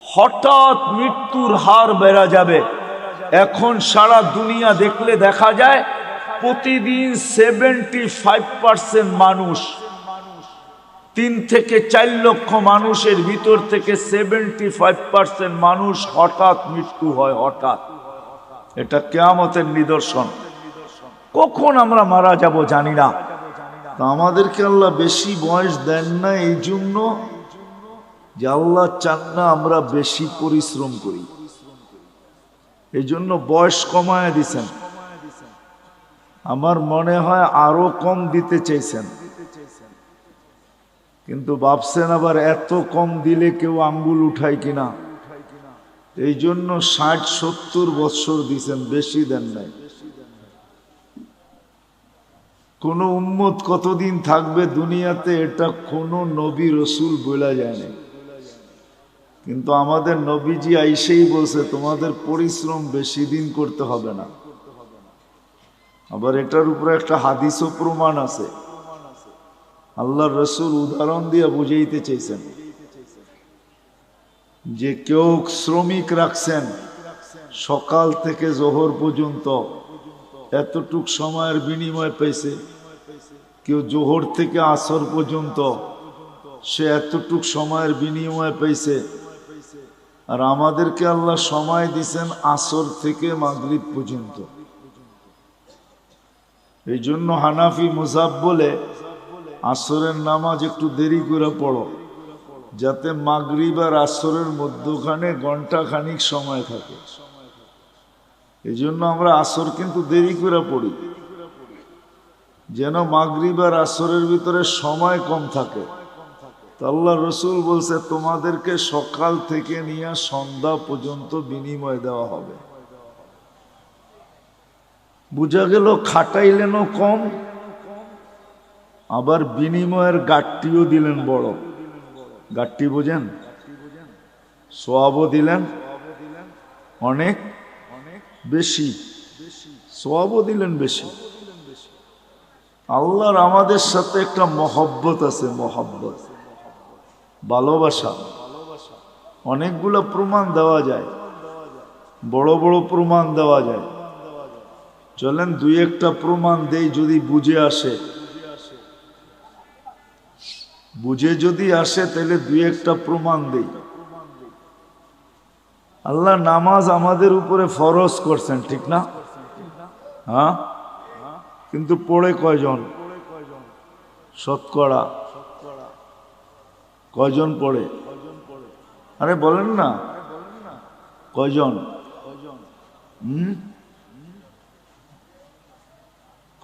হঠাৎ মৃত্যুর হার বেড়ে যাবে। এখন সারা দুনিয়া দেখলে দেখা যায় প্রতিদিন 75% মানুষ, 3 থেকে 4 লক্ষ মানুষের ভিতর থেকে 75% মানুষ হঠাৎ মৃত্যু হয়। হঠাৎ, এটা কিয়ামতের নিদর্শন। কখন আমরা মারা যাব জানি না। তো আমাদেরকে আল্লাহ বেশি বয়স দেন না এই জন্য যে আল্লাহ চান না আমরা বেশি পরিশ্রম করি, এই জন্য বয়স কমায় দিছেন। আমার মনে হয় আরো কম দিতে চাইছেন, কিন্তু ভাবছেন আবার এত কম দিলে কেউ আঙ্গুল উঠায় কিনা, এই জন্য 60-70 বৎসর দিছেন, বেশি দেন নাই। কোন উম্মত কতদিন থাকবে দুনিয়াতে এটা কোন নবী রসুল বলা যায় না, কিন্তু আমাদের নবীজি আইসেই বলছে তোমাদের পরিশ্রম বেশি দিন করতে হবে না। আবার এটার উপরে একটা হাদিসও প্রমাণ আছে। আল্লাহর রসুল উদাহরণ দিয়ে বুঝাইতে চাইছেন যে কেউ শ্রমিক রাখছেন সকাল থেকে জোহর পর্যন্ত, এতটুক সময়ের বিনিময় পেয়েছে। কেউ জোহর থেকে আসর পর্যন্ত, সে এতটুক সময়ের বিনিময় পেয়েছে। আর আমাদেরকে আল্লাহ সময় দিছেন আসর থেকে মাগরিব পর্যন্ত। এই জন্য হানাফি মুযাব বলে আসরের নামাজ একটু দেরি করে পড়ো, যাতে মাগরিব আর আসরের মধ্যখানে ঘন্টা খানিক সময় থাকে। এই জন্য আমরা আসর কিন্তু দেরি করে পড়ি, যেন মাগরিব আর আসরের ভিতরে সময় কম থাকে। তো আল্লাহ রসুল বলছে তোমাদেরকে সকাল থেকে নিয়ে সন্ধ্যা পর্যন্ত বিনিময় দেওয়া হবে। বুঝা গেল খাটাইলেনও কম, আবার বিনিময়ের গাট্টিও দিলেন বড়। গাট্টি বোঝেন? সওয়াবও দিলেন অনেক বেশি, সওয়াবও দিলেন বেশি। আল্লাহর আমাদের সাথে একটা মহব্বত আছে, মহব্বত, ভালোবাসা। অনেকগুলো প্রমাণ দেওয়া যায়, বড় বড় প্রমাণ দেওয়া যায়। চলেন 2-1টা প্রমাণ দেই, যদি বুঝে আসে। বুঝে যদি আসে তাহলে 2-1টা প্রমাণ দেই। আল্লাহ নামাজ আমাদের উপরে ফরজ করছেন, ঠিক না? হ্যাঁ, কিন্তু পড়ে কয়জন? শতকরা কয়জন পড়ে? আরে বলেন না, কয়জন?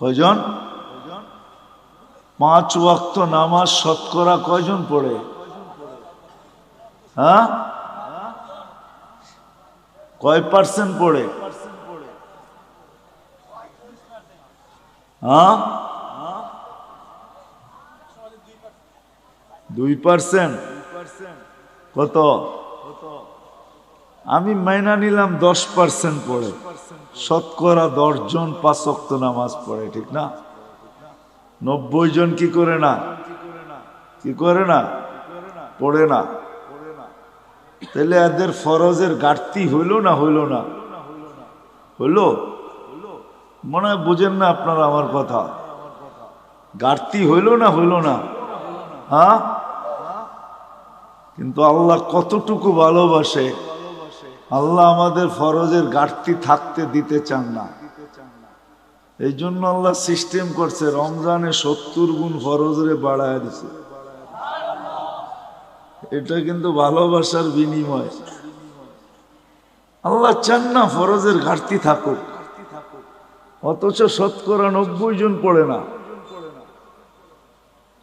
কয়জন? 5 ওয়াক্ত নামাজ শতকরা কয়জন পড়ে? হ্যাঁ, কয় পার্সেন্ট পড়ে? হ্যাঁ, 2%। কত? আমি মাইনা নিলাম 10% পড়ে। শতকরা 10 জন 5 ওয়াক্ত নামাজ পড়ে, ঠিক না? 90 জন কি করে না? কি করে না? পড়ে না। তাহলে এদের ফরজের ঘাটতি হইল না হইল না? হইল। মনে হয় বুঝেন না আপনারা আমার কথা। ঘাটতি হইল না হইল না? হ্যাঁ, কিন্তু আল্লাহ কতটুকু ভালোবাসে, আল্লাহ আমাদের ফরজের ঘাটতি থাকতে দিতে চান না। এই জন্য আল্লাহ সিস্টেম করছে, রমজানে 70 গুণ ফরজরে বাড়ায় দিছে। এটা কিন্তু ভালোবাসার বিনিময়। আল্লাহ চান না ফরজের ঘাটতি থাকুক, অথচ শতকরা 90 জন পড়ে না।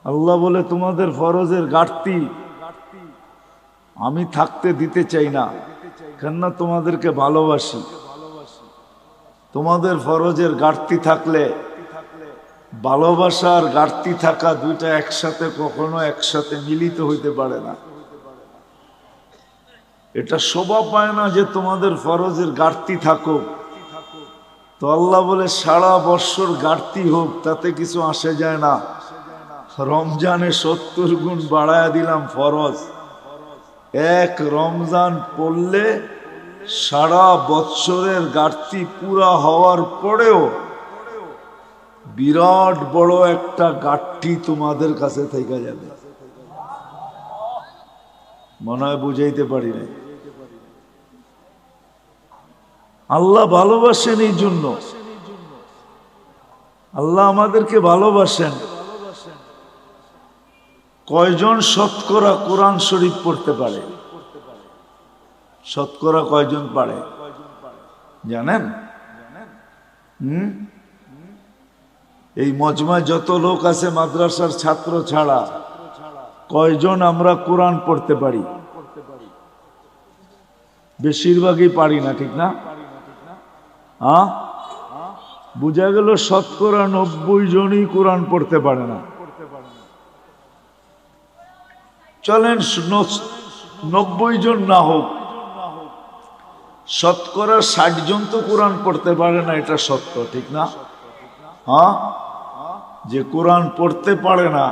আল্লাহ বলে তোমাদের ফরজের ঘাটতি আমি থাকতে দিতে চাই না, কেননা তোমাদেরকে ভালোবাসি। তোমাদের ফরজের ঘাটতি থাকলে, ভালোবাসার ঘাটতি থাকা, দুইটা একসাথে কখনো একসাথে মিলিত হইতে পারে না। এটা শোভা পায় না যে তোমাদের ফরজের ঘাটতি থাকুক। তো আল্লাহ বলে সারা বৎসর ঘাটতি হোক, তাতে কিছু আসে যায় না। রমজানে 70 গুণ বাড়ায়া দিলাম ফরজ, এক রমজান পড়লে সারা বৎসরের ঘাটতি পুরা হওয়ার পরেও বিরাট বড় একটা ঘাটতি তোমাদের কাছে থেকে যাবে। মনে হয় বুঝাইতে পারি না। আল্লাহ ভালোবাসেন, এই জন্য আল্লাহ আমাদেরকে ভালোবাসেন। কয়জন শতকরা কোরআন শরীফ পড়তে পারে? শতকরা কয়জন পারে জানেন? এই মজমায় যত লোক আছে মাদ্রাসার ছাত্র ছাড়া কয়জন আমরা কোরআন পড়তে পারি? বেশিরভাগই পারি না, ঠিক না? হ্যাঁ, বুঝা গেল শতকরা 90 জনই কোরআন পড়তে পারে না। চলেন 90 জন না হোক, শতকরা 60 জন তো কোরআন পড়তে পারে না, এটা সত্য, ঠিক না? হ্যাঁ, যে কোরআন পড়তে পারে না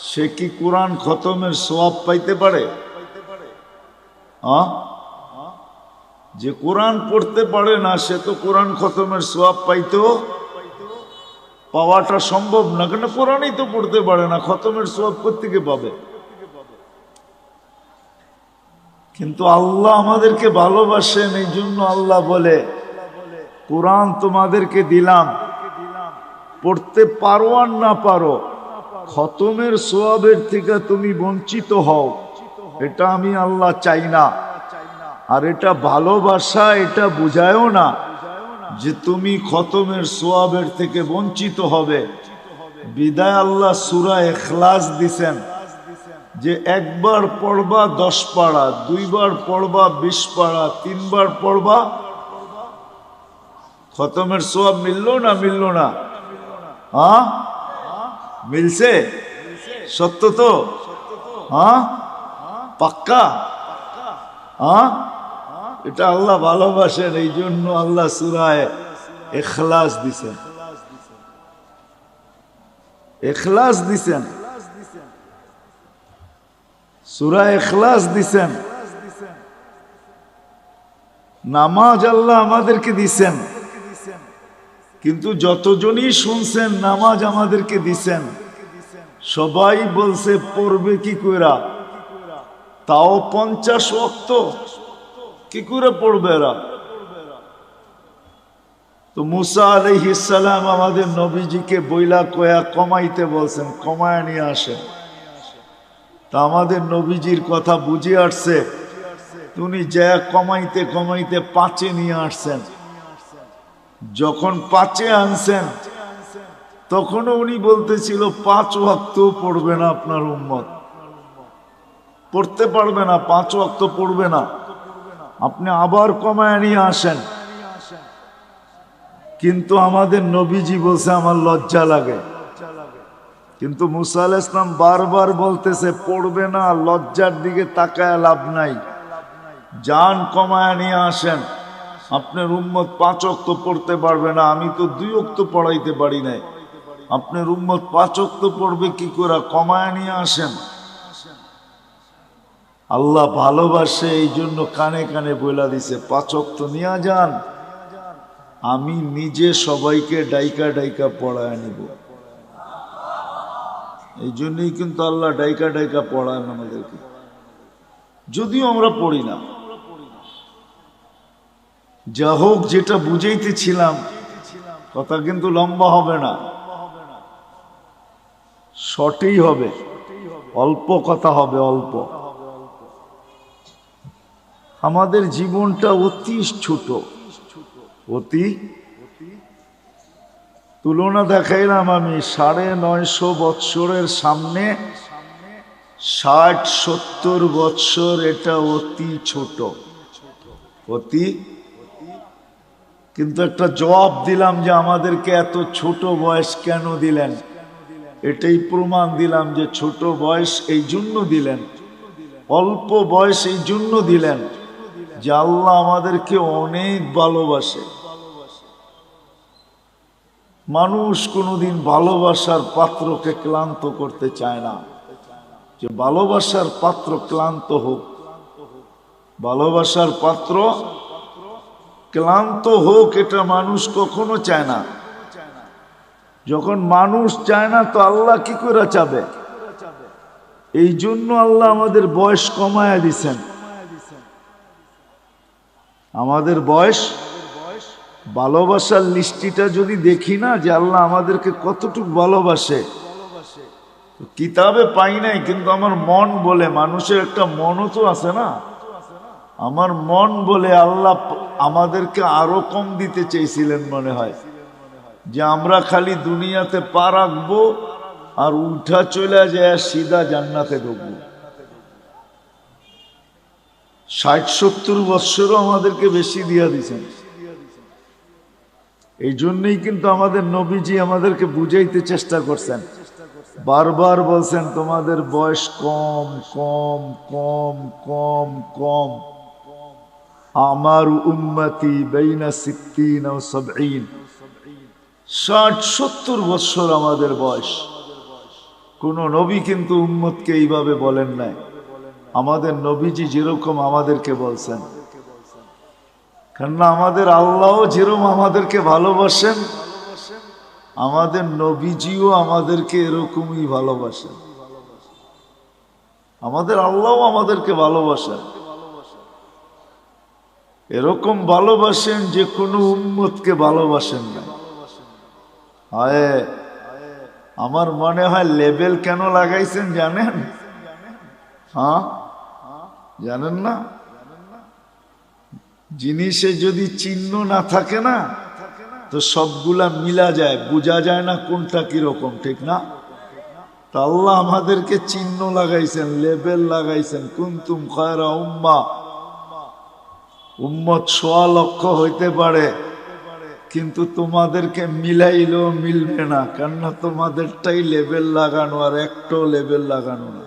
সে কি কোরআন খতমের সওয়াব পাইতে পারে? হ্যাঁ, যে কোরআন পড়তে পারে না সে তো কোরআন খতমের সওয়াব পাওয়াটা সম্ভব না, কেন কোরআনই তো পড়তে পারে না, খতমের সওয়াব কোত্থেকে পাবে? কিন্তু আল্লাহ আমাদেরকে ভালোবাসেন, এই জন্য আল্লাহ বলে কোরআন তোমাদেরকে দিলাম, পড়তে পারো আর না পারো, খতমের সওয়াবের থেকে তুমি বঞ্চিত হও, এটা আমি আল্লাহ চাই না। আর এটা ভালোবাসা, এটা বুঝায়ও না যে তুমি খতমের সওয়াবের থেকে বঞ্চিত হবে। বিদায় আল্লাহ সূরা ইখলাস দিছেন যে একবার পড়বা 10 পারা, 2 বার পড়বা 20 পারা, 3 বার পড়বা, খতমের সওয়াব মিললো না? মিললো না? হ্যাঁ, মিলছে? সত্য তো? হ্যাঁ, পাক্কা? হ্যাঁ, এটা আল্লাহ ভালোবাসেন, এই জন্য আল্লাহ সূরা ইখলাস দিছেন। ইখলাস দিছেন, সূরা ইখলাস দিছেন। নামাজ আল্লাহ আমাদেরকে দিছেন, কিন্তু যতজনই শুনছেন নামাজ আমাদেরকে দিছেন সবাই বলছে পড়বে কি কইরা, তাও 50 ওয়াক্ত কি করে পড়বে এরা? তো মুসা আলাইহিস সালাম আমাদের নবীজিকে বইলা কয়া কমাইতে বলছেন, কমায় নিয়ে আসেন। তা আমাদের নবীজির কথা বুঝে আসছে, উনি যা কমাইতে কমাইতে 5-এ নিয়ে আসছেন। যখন 5-এ আনছেন তখনও উনি বলতেছিল 5 ওয়াক্ত পড়বে না, আপনার উম্মত পড়তে পারবে না, 5 ওয়াক্ত পড়বে না, আপনি আবার কমায় নিয়ে আসেন। কিন্তু আমাদের নবীজি বলছে আমার লজ্জা লাগে। কিন্তু মুসা আলাইহিস সালাম বারবার বলতেছে পড়বে না, লজ্জার দিকে তাকায় লাভ নাই, জান কমায় নিয়ে আসেন। আপনার উম্মত 5 ওয়াক্ত পড়তে পারবে না, আমি তো 2 ওয়াক্ত পড়াইতে পারি নাই, আপনার উম্মত 5 ওয়াক্ত পড়বে কি করে? কমায় নিয়ে আসেন। আল্লাহ ভালোবাসে, এই জন্য কানে কানে বইলা দিছে 5 ওয়াক্ত নিয়ে যান, আমি নিজে সবাইকে ডাইকা ডাইকা পড়ায় নিব। এই জন্যই কিন্তু আল্লাহ ডাইকা ডাইকা পড়ায় আমাদেরকে, যদিও আমরা পড়ি না। যা হোক, যেটা বুঝাইতেছিলাম, কথা কিন্তু লম্বা হবে না, শর্টই হবে, অল্প কথা হবে, অল্প। আমাদের জীবনটা অতি ছোট, অতি। তুলনা দেখাইলাম আমি, 950 বৎসরের সামনে 60-70 বৎসর, এটা অতি ছোট, অতি। কিন্তু একটা জবাব দিলাম যে আমাদেরকে এত ছোট বয়স কেন দিলেন, এটাই প্রমাণ দিলাম যে ছোট বয়স এই জন্য দিলেন, অল্প বয়স এই জন্য দিলেন যে আল্লাহ আমাদেরকে অনেক ভালোবাসে। মানুষ কোনোদিন ভালোবাসার পাত্রকে ক্লান্ত করতে চায় না, যে ভালোবাসার পাত্র ক্লান্ত হোক। ভালোবাসার পাত্র ক্লান্ত হোক এটা মানুষ কখনো চায় না। যখন মানুষ চায় না তো আল্লাহ কি করে চাবে? এই জন্য আল্লাহ আমাদের বয়স কমায়া দিছেন। আমাদের বয়স, ভালোবাসার লিস্টিটা যদি দেখি না যে আল্লাহ আমাদেরকে কতটুকু ভালোবাসে, কিতাবে পাই নাই, কিন্তু আমার মন বলে, মানুষের একটা মনও তো আছে না, আমার মন বলে আল্লাহ আমাদেরকে আরো কম দিতে চেয়েছিলেন মনে হয়, যে আমরা খালি দুনিয়াতে পা রাখবো আর উঠা চলে যায় সিধা জান্নাতে ঢুকবো। 60-70 বৎসরও আমাদেরকে বেশি দিয়া দিয়েছেন। এই জন্যই কিন্তু আমাদের নবীজি আমাদেরকে বুঝাইতে চেষ্টা করছেন, বারবার বলছেন তোমাদের বয়স কম কম কম কম কম। আমার উম্মতি বাইনা 60 ও 70, 60-70 বৎসর আমাদের বয়স। কোন নবী কিন্তু উম্মতকে এইভাবে বলেন নাই। আমাদের নবীজি যেরকম আমাদেরকে বলছেন, কেননা আমাদের আল্লাহ যেরকম আমাদেরকে ভালোবাসেন, আমাদের নবীজিও আমাদেরকে এরকমই ভালোবাসেন। আমাদের আল্লাহ আমাদেরকে ভালোবাসেন, এরকম ভালোবাসেন যে কোনো উম্মতকে ভালোবাসেন না। হায়, আমার মনে হয় লেবেল কেন লাগাইছেন জানেন? হ্যাঁ, জানেন না? জিনিসে যদি চিহ্ন না থাকে না তো সবগুলা মিলা যায়, বোঝা যায় না কোনটা কিরকম, ঠিক না? তা আল্লাহ আমাদেরকে চিহ্ন লাগাইছেন, লেবেল লাগাইছেন। কুনতুম খায়রা উম্মাহ, উম্মত 100 লক্ষ হইতে পারে, কিন্তু তোমাদেরকে মিলাইলেও মিলবে না, কেননা তোমাদেরটাই লেবেল লাগানো আর একটাও লেবেল লাগানো না।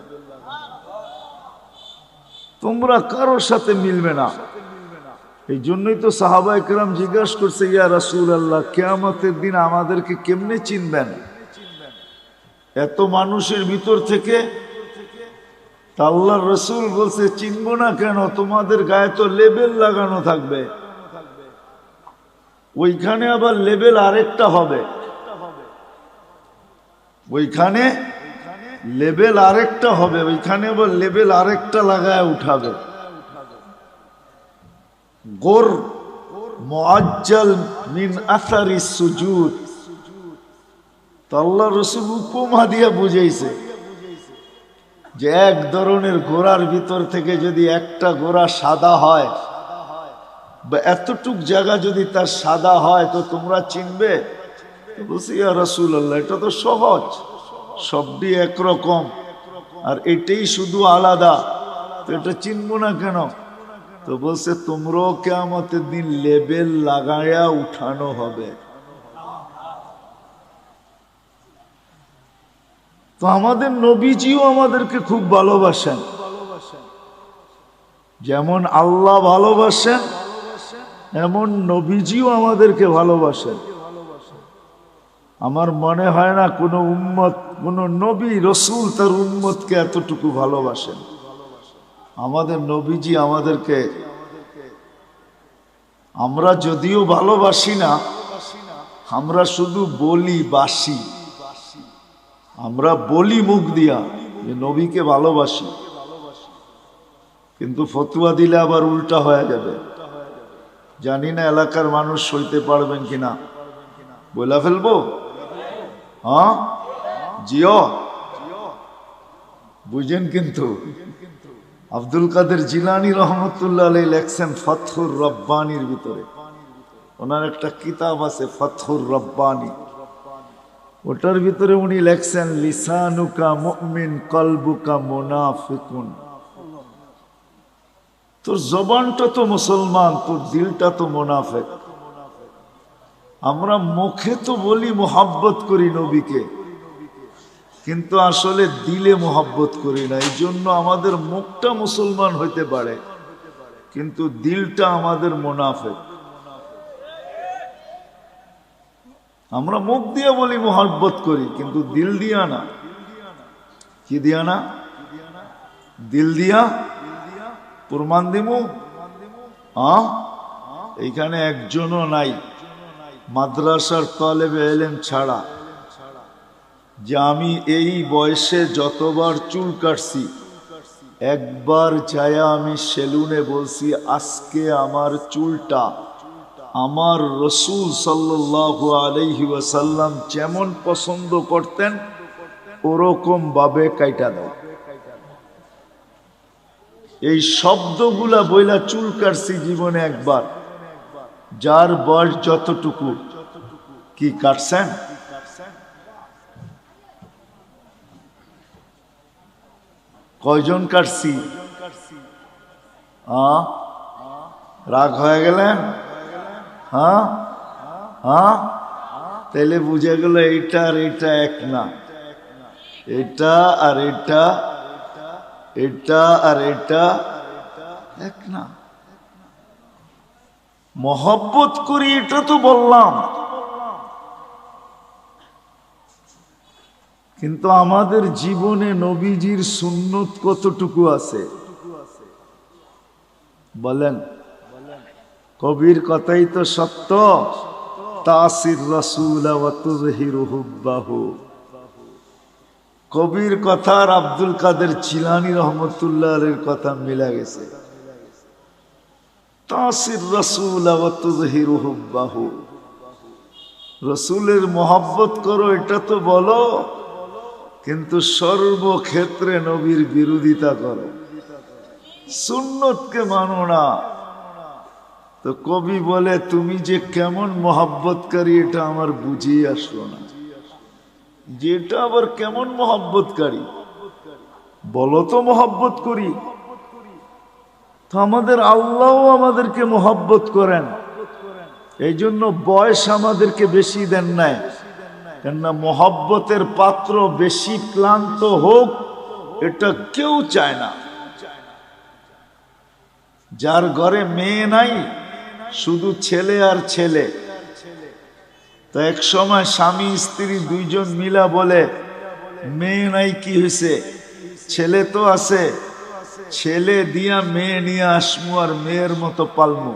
তোমরা কারোর সাথে মিলবে না। এই জন্যই তো সাহাবায়ে কেরাম জিজ্ঞাসা করছে, ইয়া রাসূলুল্লাহ, কিয়ামতের দিন আমাদেরকে কেমনে চিনবেন এত মানুষের ভিতর থেকে? তা আল্লাহর রাসূল বলছে, চিনব না কেন, তোমাদের গায়ে তো লেবেল লাগানো থাকবে। ওইখানে আবার লেবেল আরেকটা হবে, ওইখানে লেবেল আরেকটা হবে, ওইখানে আবার লেবেল আরেকটা লাগায় উঠাবে। গোর মুআজ্জাল মিন আসারি সুজুদ। তো আল্লাহ রাসূল উপমা দিয়া বুঝাইছে যে এক ধরনের ঘোড়ার ভিতর থেকে যদি একটা ঘোড়া সাদা হয়, বা এতটুক জায়গা যদি তার সাদা হয়, তো তোমরা চিনবে? বলছি, ইয়া রাসূলুল্লাহ, এটা তো সহজ, সবটি একরকম, আর এটাই শুধু আলাদা, তো এটা চিনবো না কেন? তো বলছে, তোমরাও কিয়ামতের দিন লেবেল লাগায়া উঠানো হবে। তো আমাদের নবীজিও আমাদেরকে খুব ভালোবাসেন, যেমন আল্লাহ ভালোবাসেন এমন নবীজিও আমাদেরকে ভালোবাসেন। আমার মনে হয় না কোনো উম্মত, কোনো নবী রসুল তার উম্মতকে এতটুকু ভালোবাসেন। আমাদের নবীজি আমাদেরকে, আমরা যদিও ভালোবাসি না, আমরা শুধু বলি বাসি, আমরা বলি মুখ দিয়া যে নবীকে ভালোবাসি, কিন্তু ফতুয়া দিলে আবার উল্টা হয়ে যাবে। জানি না এলাকার মানুষ সইতে পারবেন কিনা, বলে ফেলবো? হ্যাঁ, জিও বুঝেন। কিন্তু আব্দুল কাদের জিলানী রহমতুল্লাহ আলাইহি লেখছেন ফাতহুর রব্বানির ভিতরে, ওনার একটা কিতাব আছে ফাতহুর রব্বানি, ওটার ভিতরে উনি লেখছেন, লিসানুকা মুমিন কলবুকা মুনাফিকুন। তোর জবানটা তো মুসলমান, তোর দিলটা তো মুনাফিক। আমরা মুখে তো বলি মোহাব্বত করি নবীকে, কিন্তু আসলে দিলে মোহাব্বত করি না। এই জন্য আমাদের মুখটা মুসলমান হইতে পারে, কিন্তু দিলটা আমাদের মুনাফিক। আমরা মুখ দিয়ে বলি মোহাব্বত করি, কিন্তু দিল দিয়া না। কি দিয়া না? দিল দিয়া। প্রমাণ দিমু? এইখানে একজনও নাই মাদ্রাসার তালেবে ইলম ছাড়া যে আমি এই বয়সে যতবার চুল কাটছি একবার যায়া আমি সেলুনে বলছি আজকে আমার চুলটা আমার রসূল সাল্লাল্লাহু আলাইহি ওয়াসাল্লাম যেমন পছন্দ করতেন ওরকম ভাবে কাইটা দাও। এই শব্দগুলা বইলা চুল কাটছি জীবনে একবার। যার বয়স যতটুকু কি কাটছেন? কয়জন কাটছি? রাগ হয়ে গেলেন? তাইলে বুঝে গেল এইটা আর এইটা এক না, এটা আর এটা, এটা আর এটা এক না। মহব্বত করি এটা তো বললাম, কিন্তু আমাদের জীবনে নবীজির সুন্নত কতটুকু আছে বলেন? কবির কথাই তো সত্য, তাসির রাসূল ওয়া তুযহিরু হুব্বাহু। কবির কথা আর আব্দুল কাদের জিলানী রহমতুল্লাহ আলাইহির কথা মিলা গেছে। তাসির রাসূল ওয়া তুযহিরু হুব্বাহু, রাসূলের মহব্বত করো এটা তো বলো, কিন্তু সর্বক্ষেত্রে নবীর বিরোধিতা করো, সুন্নতকে মানো না। তো কবি বলে তুমি যে কেমন মহব্বতকারী এটা আমার বুঝিয়ে আসলো না। যেটা আবার কেমন মহব্বতকারী বলো তো? মহব্বত করি তো আমাদের আল্লাহ আমাদেরকে মহব্বত করেন, এই জন্য বয়স আমাদেরকে বেশি দেন নাই। কেননা মহব্বতের পাত্র বেশি ক্লান্ত হোক এটা কেউ চায় না। যার ঘরে মেয়ে নাই, শুধু ছেলে আর ছেলে, তো এক সময় স্বামী স্ত্রী দুইজন মিলা বলে মেয়ে নাই কি হয়েছে, ছেলে তো আছে, ছেলে দিয়া মেয়ে নিয়ে আসমু আর মেয়ের মতো পালমু।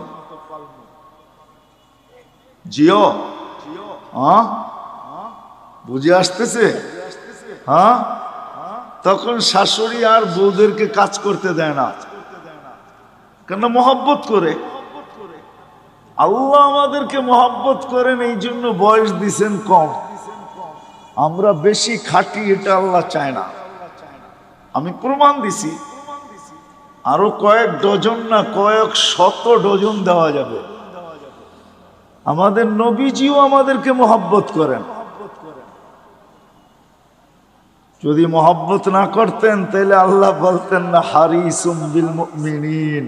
জিও বুঝে আসতেছে? তখন শাশুড়ি আর বউদেরকে কাজ করতে দেয় না, কেন? মহব্বত করে। আল্লাহ আমাদেরকে মহব্বত করেন, এই জন্য বয়স দিছেন কম। আমরা বেশি খাটি এটা আল্লাহ চায় না। আমি প্রমাণ দিছি, আরো কয়েক ডজন না কয়েক শত ডজন দেওয়া যাবে। আমাদের নবীজিও আমাদেরকে মহব্বত করেন। যদি মহব্বত না করতেন তাহলে আল্লাহ বলতেন না হারিসুম বিল মুমিনিন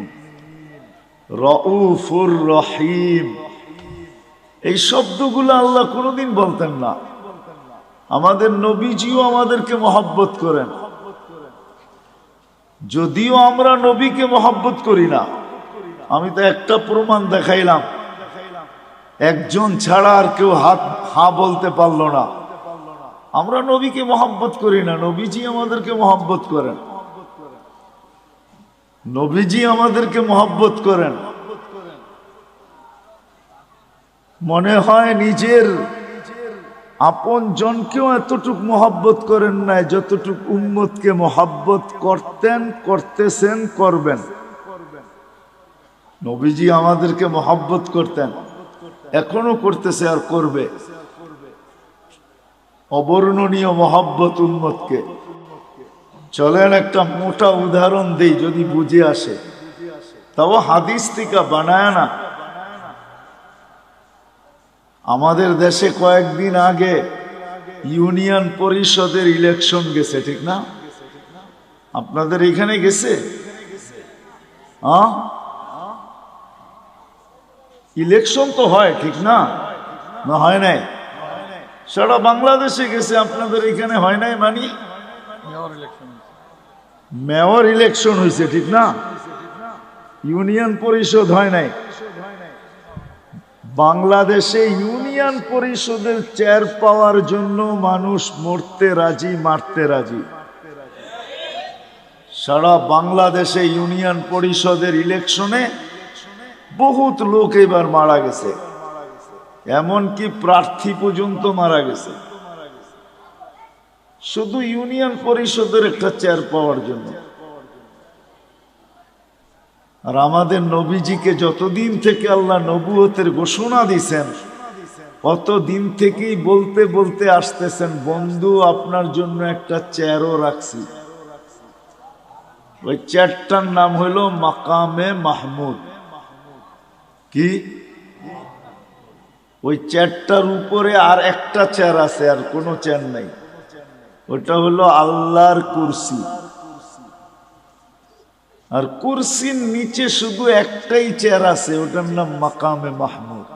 রউফুর রহিম। এই শব্দগুলো আল্লাহ কোনোদিন বলতেন না। আমাদের নবীজিও আমাদেরকে মহব্বত করেন, যদিও আমরা নবীকে মহব্বত করি না। আমি তো একটা প্রমাণ দেখাইলাম, একজন ছাড়া আর কেউ হা বলতে পারলো না। আমরা নবীকে মহব্বত করি না, নবীজি আমাদেরকে মহব্বত করেন। নবীজি আমাদেরকে মহব্বত করেন। মনে হয় নিজের আপন জনকেও এতটুক মহব্বত করেন নাই যতটুক উম্মতকে মহব্বত করতেন, করতেছেন, করবেন। নবীজি আমাদেরকে মহব্বত করতেন, এখনো করতেছে আর করবে। অবর্ণনীয় মহব্বত উম্মতকে। চলেন একটা মোটা উদাহরণ দেই যদি বুঝে আসে, তাও হাদিস থেকে বানায় না। আমাদের দেশে কয়েকদিন আগে ইউনিয়ন পরিষদের ইলেকশন গেছে, ঠিক না? আপনাদের এখানে গেছে? ইলেকশন তো হয়, ঠিক না? না হয় নাই? সারা বাংলাদেশে গেছে, আপনাদের এখানে হয় নাই? মানি মেয়র ইলেকশন হয়েছে, ঠিক না? ইউনিয়ন পরিষদ হয় নাই। বাংলাদেশে ইউনিয়ন পরিষদের চেয়ার পাওয়ার জন্য মানুষ মরতে রাজি, মারতে রাজি। সারা বাংলাদেশে ইউনিয়ন পরিষদের ইলেকশনে বহুত লোক এবার মারা গেছে, এমনকি প্রার্থী পর্যন্ত মারা গেছে, শুধু ইউনিয়ন পরিষদের একটা চেয়ার পাওয়ার জন্য। আর আমাদের নবীজিকে যতদিন থেকে আল্লাহ নবুয়তের ঘোষণা দিছেন, অতদিন থেকেই বলতে বলতে আসতেছেন, বন্ধু আপনার জন্য একটা চেয়ারও রাখছি। ওই চেয়ারটার নাম হইল মাকামে মাহমুদ। কি? ওই চেয়ারটার উপরে আর একটা চেয়ার আছে, আর কোনো চেয়ার নাই। ওটা হলো আল্লাহর কুরসি। আর কুরসির নিচে শুধু একটাই চেয়ার আছে, ওটার নাম মাকামে মাহমুদ।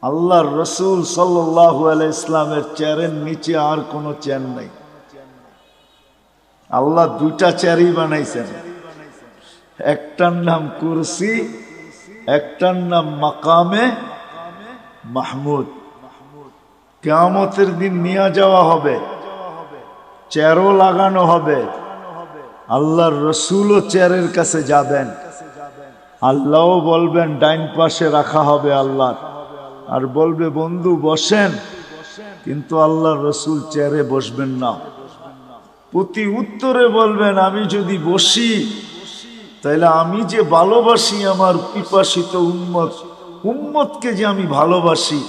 আল্লাহর রসুল সাল্লাল্লাহু আলাইহি ইসলামের চেয়ারের নিচে আর কোনো চেয়ার নাই। আল্লাহ দুইটা চেয়ারই বানাইছেন, একটার নাম কুরসি, একটার নাম মাকামে মাহমুদ। কিয়ামতের দিন নিয়ে যাওয়া হবে, চেয়ারও লাগানো হবে, আল্লাহর রসুলও চেয়ারের কাছে যাবেন, আল্লাহও বলবেন ডাইন পাশে রাখা হবে আল্লাহ, আর বলবে বন্ধু বসেন, কিন্তু আল্লাহর রসুল চেয়ারে বসবেন না। প্রতি উত্তরে বলবেন আমি যদি বসি তাহলে আমি যে ভালোবাসি আমার পিপাসিত উম্মতকে যে আমি ভালোবাসি,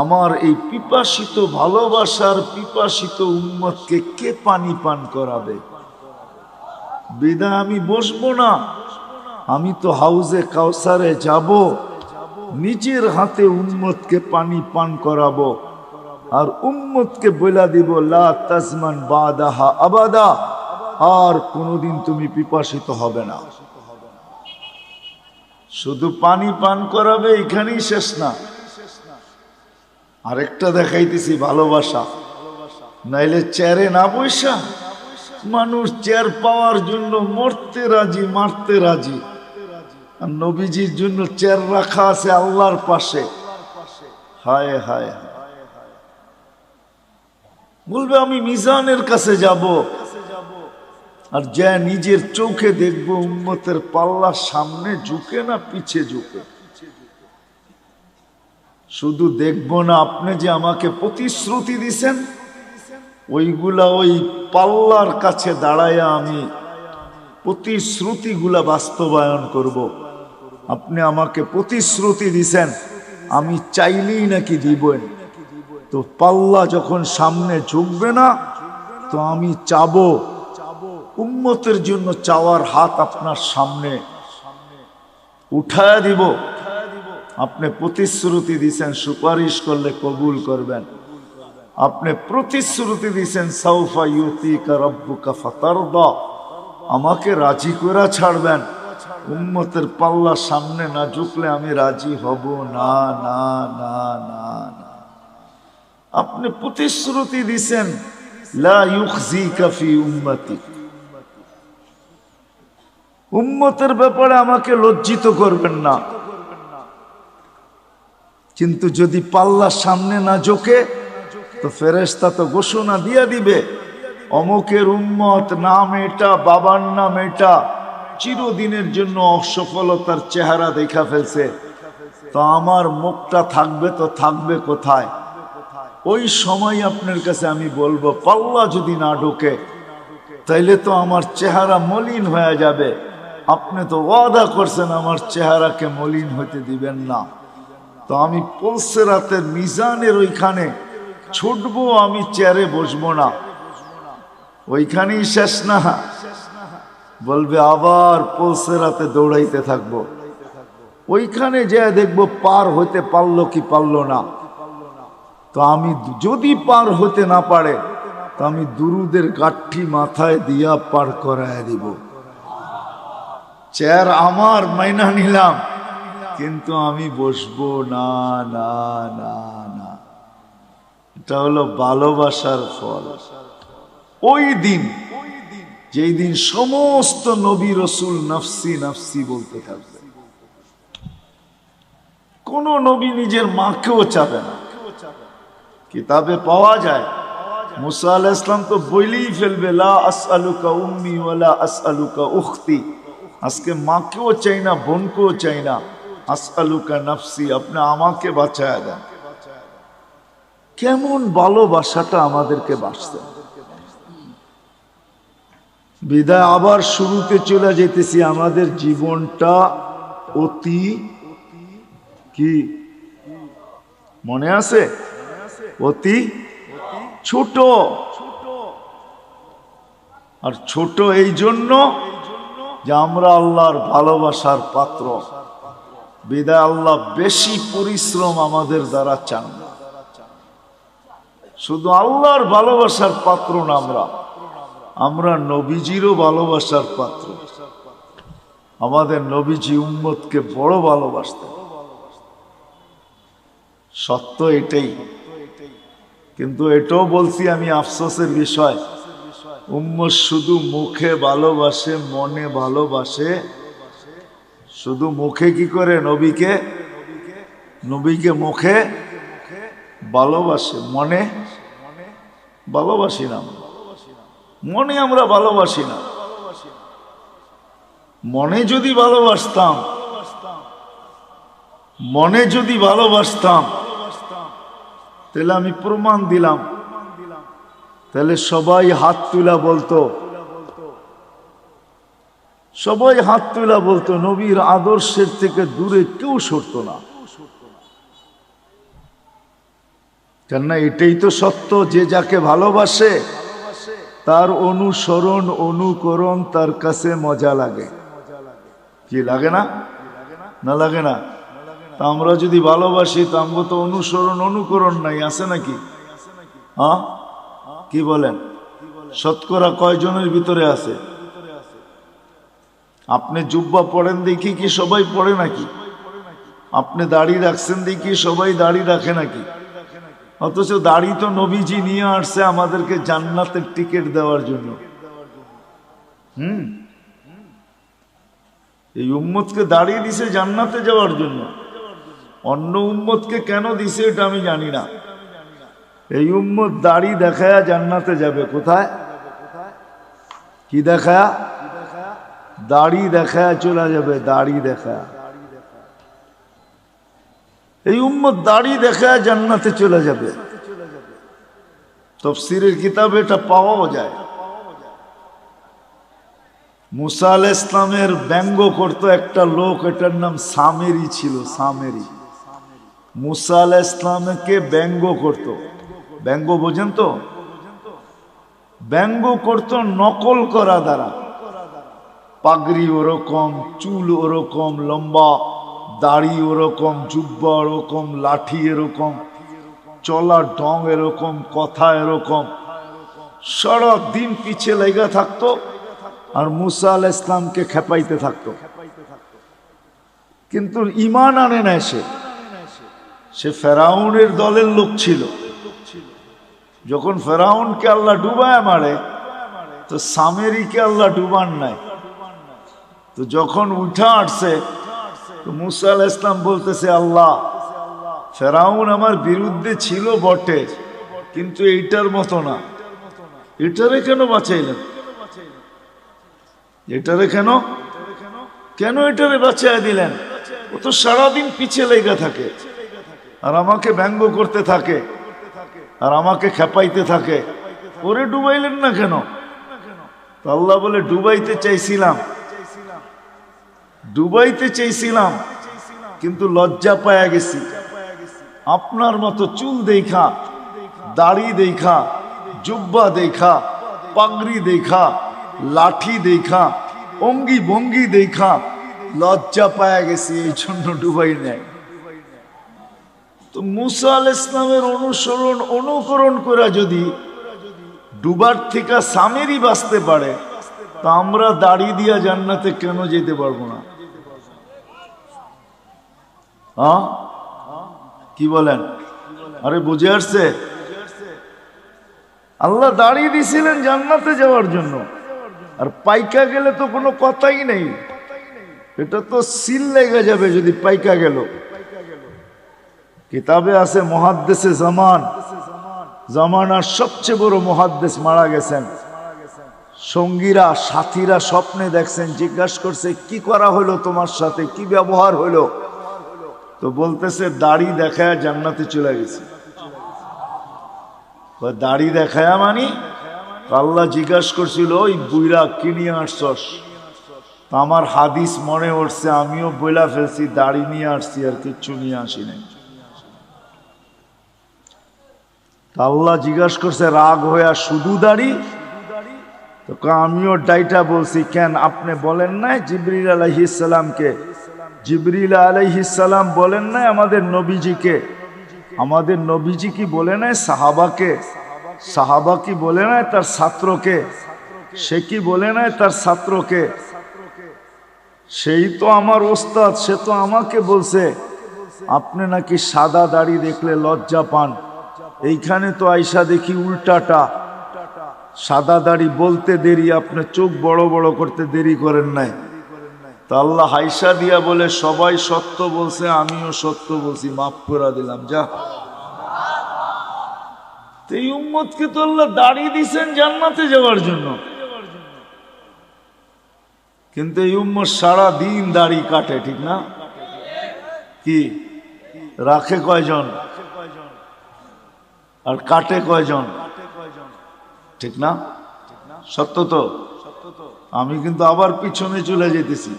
আমার এই পিপাসিত ভালোবাসার পিপাসিত উম্মতকে কে পানি পান করাবে? বিদায় আমি বসবো না। আমি তো হাউজে কাউসারে যাব, নিজের হাতে উম্মতকে পানি পান করাবো, আর উম্মতকে বলে দিব লা তাজমান বাদাহা আবাদা, আর কোনোদিন তুমি পিপাসিত হবে না। শুধু পানি পান করাবে, এখানেই শেষ না। আরেকটা দেখাইতেছি ভালোবাসা। নাইলে চেয়ারে না বসা মানুষ চেয়ার পাওয়ার জন্য মরতে রাজি, মারতে রাজি। আর নবীজির জন্য চেয়ার রাখা আছে আল্লাহর পাশে। হায় হায়, বলবে আমি মিজানের কাছে যাব, আর যা নিজের চোখে দেখবো উম্মতের পাল্লা সামনে ঝুঁকে না পিছে ঝুঁকে। শুধু দেখবো না, আপনি যে আমাকে প্রতিশ্রুতি দিছেন ওইগুলা ওই পাল্লার কাছে দাঁড়াইয়া আমি প্রতিশ্রুতিগুলা বাস্তবায়ন করব। আপনি আমাকে প্রতিশ্রুতি দিছেন, আমি চাইলেই নাকি দিবেন। তো পাল্লা যখন সামনে ঝুঁকবে না, তো আমি চাবো, উম্মতের জন্য চাওয়ার হাত আপনার সামনে উঠায়া দিব। আপনি প্রতিশ্রুতি দিছেন সুপারিশ করলে কবুল করবেন। আপনি প্রতিশ্রুতি দিছেন সাউফা ইউতিকা রাব্বুকা ফাতারদা, আমাকে রাজি করে ছাড়বেন। উম্মতের পাল্লা সামনে না ঝুঁকলে আমি রাজি হব না, না না না না। আপনি প্রতিশ্রুতি দিছেন লা ইউখজিকা ফি উম্মতি, উম্মতের ব্যাপারে আমাকে লজ্জিত করবেন না। কিন্তু যদি পাল্লা সামনে না ঝোঁকে, তো ফেরেশতা তো ঘোষণা দিয়া দিবে অমুকের উম্মত নাম এটা, বাবার নাম এটা, চিরদিনের জন্য অসফলতার চেহারা দেখা ফেলছে। তো আমার মুখটা থাকবে তো থাকবে কোথায়? ওই সময় আপনার কাছে আমি বলবো পাল্লা যদি না ঢোকে তাইলে তো আমার চেহারা মলিন হয়ে যাবে। আপনি তো ওয়াদা করছেন আমার চেহারাকে মলিন হতে দিবেন না। তো আমি পুলসিরাতের মিজানের ওইখানে ছুটবো, আমি চেয়ারে বসবো না। ওইখানেই শেষ না, বলবে আবার পুলসিরাতে দৌড়াইতে থাকবো। ওইখানে যে দেখবো পার হইতে পারলো কি পারলো না। তো আমি যদি পার হতে না পারে, তো আমি দুরুদের গাঠি মাথায় দিয়া পার করায় দিব। চেয়ার আমার মাইনা নিলাম, কিন্তু আমি বসবো না, না না না। এটা হলো ভালোবাসার ফল। ওই দিন, যেই দিন সমস্ত নবী রসুল নফসি নফসি বলতে থাকবে, কোন নবী নিজের মাকেও চাবে না। কিতাবে পাওয়া যায় মুসা আলাইহিস সালাম তো বলেই ফেলবে লা আসআলুকা উম্মি ওয়ালা আসআলুকা উখতি, আজকে মাকেও চাই না, বোনকেও চাই না। আসআলুকা নাফসি, আপনি আমাকে বাঁচায়া দেন। কেমন ভালোবাসাটা আমাদেরকে বাঁচতেন। বিদায় আবার শুরুতে চলে যেতেছি। আমাদের জীবনটা অতি কি মনে আছে? অতি ছোট। আর ছোট এই জন্য যে আমরা আল্লাহর ভালোবাসার পাত্র। বিদায় আল্লাহ বেশি পরিশ্রম আমাদের দ্বারা চান না। শুধু আল্লাহর ভালোবাসার পাত্র না, আমরা নবীজিরও ভালোবাসার পাত্র। আমাদের নবীজি উম্মতকে বড় ভালোবাসতেন, সত্য এটাই। কিন্তু এটাও বলছি আমি, আফসোসের বিষয়, উম্মত শুধু মুখে ভালোবাসে, মনে ভালোবাসে। শুধু মুখে কি করে? নবীকে মুখে ভালোবাসে, মনে ভালোবাসি না। মনে আমরা ভালোবাসি না। মনে যদি ভালোবাসতাম তাহলে আমি প্রমাণ দিলাম, তাহলে সবাই হাত তুলা বলতো, নবীর আদর্শের থেকে দূরে কেউ সরতো না। কেননা এটাই তো সত্য, যে যাকে ভালোবাসে তার অনুসরণ অনুকরণ তার কাছে মজা লাগে। কি লাগে না? না লাগে না? তা আমরা যদি ভালোবাসি তা আমরা তো অনুসরণ অনুকরণ নাই, আছে নাকি? হ্যাঁ, কি বলেন? শতকরা কয়জনের ভিতরে আছে? আপনি জুব্বা পড়েন দেখি কি সবাই পড়ে নাকি? আপনি দাড়ি রাখছেন দেখি সবাই দাড়ি রাখে নাকি? অথচ দাড়ি তো নবীজি নিয়ে আসছে আমাদেরকে জান্নাতের টিকিট দেওয়ার জন্য। এই উম্মতকে দাড়ি দিছে জান্নাতে যাওয়ার জন্য। অন্য উম্মতকে কেন দিছে এটা আমি জানি না। এই উম্মত দাড়ি দেখায়া জান্নাতে যাবে। কোথায়? কি দেখায়া? দাড়ি দেখায়া চলে যাবে। দাড়ি দেখায়া এই উম্মত দাড়ি দেখায়া জান্নাতে চলে যাবে। তাফসীরের কিতাবে এটা পাওয়াও যায়। মুসা আলাইহিস ইসলামের ব্যঙ্গ করত একটা লোক, এটার নাম সামেরি ছিল। সামেরি মুসা আলাইহিস ইসলামকে ব্যঙ্গ করত। ব্যঙ্গ বোঝেন তো? ব্যঙ্গ করত নকল করা দ্বারা। পাগড়ি ওরকম, চুল ওরকম লম্বা, দাড়ি ওরকম, জুব্বা ওরকম, লাঠি এরকম, চলার ঢং এরকম, কথা এরকম, সারা দিন পিছে লেগে থাকতো আর মুসা আলাইহিস ইসলামকে খেপাইতে থাকতো। কিন্তু ঈমান আনে না। সে ফেরাউনের দলের লোক ছিল। যখন ফেরাউনকে আল্লাহ ডুবায় মারে তো সামেরিকে আল্লাহ ডুবান নাই। তো যখন উঠা আসছে তো মুসা আলাইহিস ইসলাম বলতেছে, আল্লাহ, ফেরাউন আমার বিরুদ্ধে ছিল বটে, কিন্তু এইটার মতো না। এটারে কেন বাঁচাইলেন? এটারে কেন এটারে বাঁচাইয়া দিলেন? ও তো সারাদিন পিছিয়ে লেগে থাকে আর আমাকে ব্যঙ্গ করতে থাকে আর আমাকে খেপাইতে থাকে। ওরে ডুবাইলেন না কেন? তো আল্লাহ বলে, ডুবাইতে চাইছিলাম কিন্তু লজ্জা পায়া গেছি। আপনার মতো চুল দেখা, দাড়ি দেখা, জুব্বা দেখা, পাগড়ি দেখা, লাঠি দেখা, অঙ্গি ভঙ্গি দেখা লজ্জা পায়া গেছি, এই জন্য ডুবাই নাই। তো মুসা আলাইহিস ইসলামের অনুসরণ অনুকরণ করে যদি ডুবার থেকে সামেরি বাঁচতে পারে, তা আমরা দাড়ি দিয়া জান্নাতে কেন যেতে পারবো না? হ্যাঁ, কি বলেন? আরে বুঝে আসছে? আল্লাহ দাড়ি দিছিলেন জান্নাতে যাওয়ার জন্য, আর পাইকা গেলে তো কোনো কথাই নেই। এটা তো সিল লেগে যাবে যদি পাইকা গেল। কিতাবে আছে মুহাদ্দিসে জামানার সবচেয়ে বড় মুহাদ্দিস মারা গেছেন, সঙ্গীরা সাথীরা স্বপ্নে দেখছেন, জিজ্ঞাসা করছে কি করা হলো তোমার সাথে, কি ব্যবহার হলো? তো বলতেছে দাড়ি দেখায় জান্নাতে চলে গেছে। দাড়ি দেখায় মানি? আল্লাহ জিজ্ঞাসা করছিল ওই বুইরা কি নিয়ে আসছস? আমার হাদিস মনে উঠছে, আমিও বইলা ফেলছি দাড়ি নিয়ে আসছি, আর কিচ্ছু নিয়ে আসি নাই। আল্লাহ জিজ্ঞাসা করছে রাগ হইয়া শুধু দাড়ি? তো আমিও ডাইটা বলছি, কেন আপনি বলেন নাই জিবরিল আলাইহিস সালামকে, জিবরিল আলাইহিস সালাম বলেন নাই আমাদের নবীজিকে, আমাদের নবীজি কি বলে নাই সাহাবাকে, সাহাবা কি বলে নাই তার ছাত্রকে, সে কি বলে নাই তার ছাত্রকে? সেই তো আমার ওস্তাদ, সে তো আমাকে বলছে আপনি নাকি সাদা দাড়ি দেখলে লজ্জা পান। এইখানে তো আইসা দেখি উল্টাটা, সাদা দাড়ি বলতে দেরি, আপনি চোখ বড় বড় করতে দেরি করেন নাই। তা আল্লাহ হাইসা দিয়া বলে সবাই সত্য বলছে, আমিও সত্য বলছি, মাফ করে দিলাম যা। এই উম্মতকে তো আল্লাহ দাড়ি দিছেন জান্নাতে যাওয়ার জন্য, কিন্তু এই উম্মত সারা দিন দাড়ি কাটে, ঠিক না? কি রাখে কয়জন আর কাটে কয়জন? ঠিক না? সত্য তো? আমি কিন্তু আবার পিছনে চলে যেতেছি।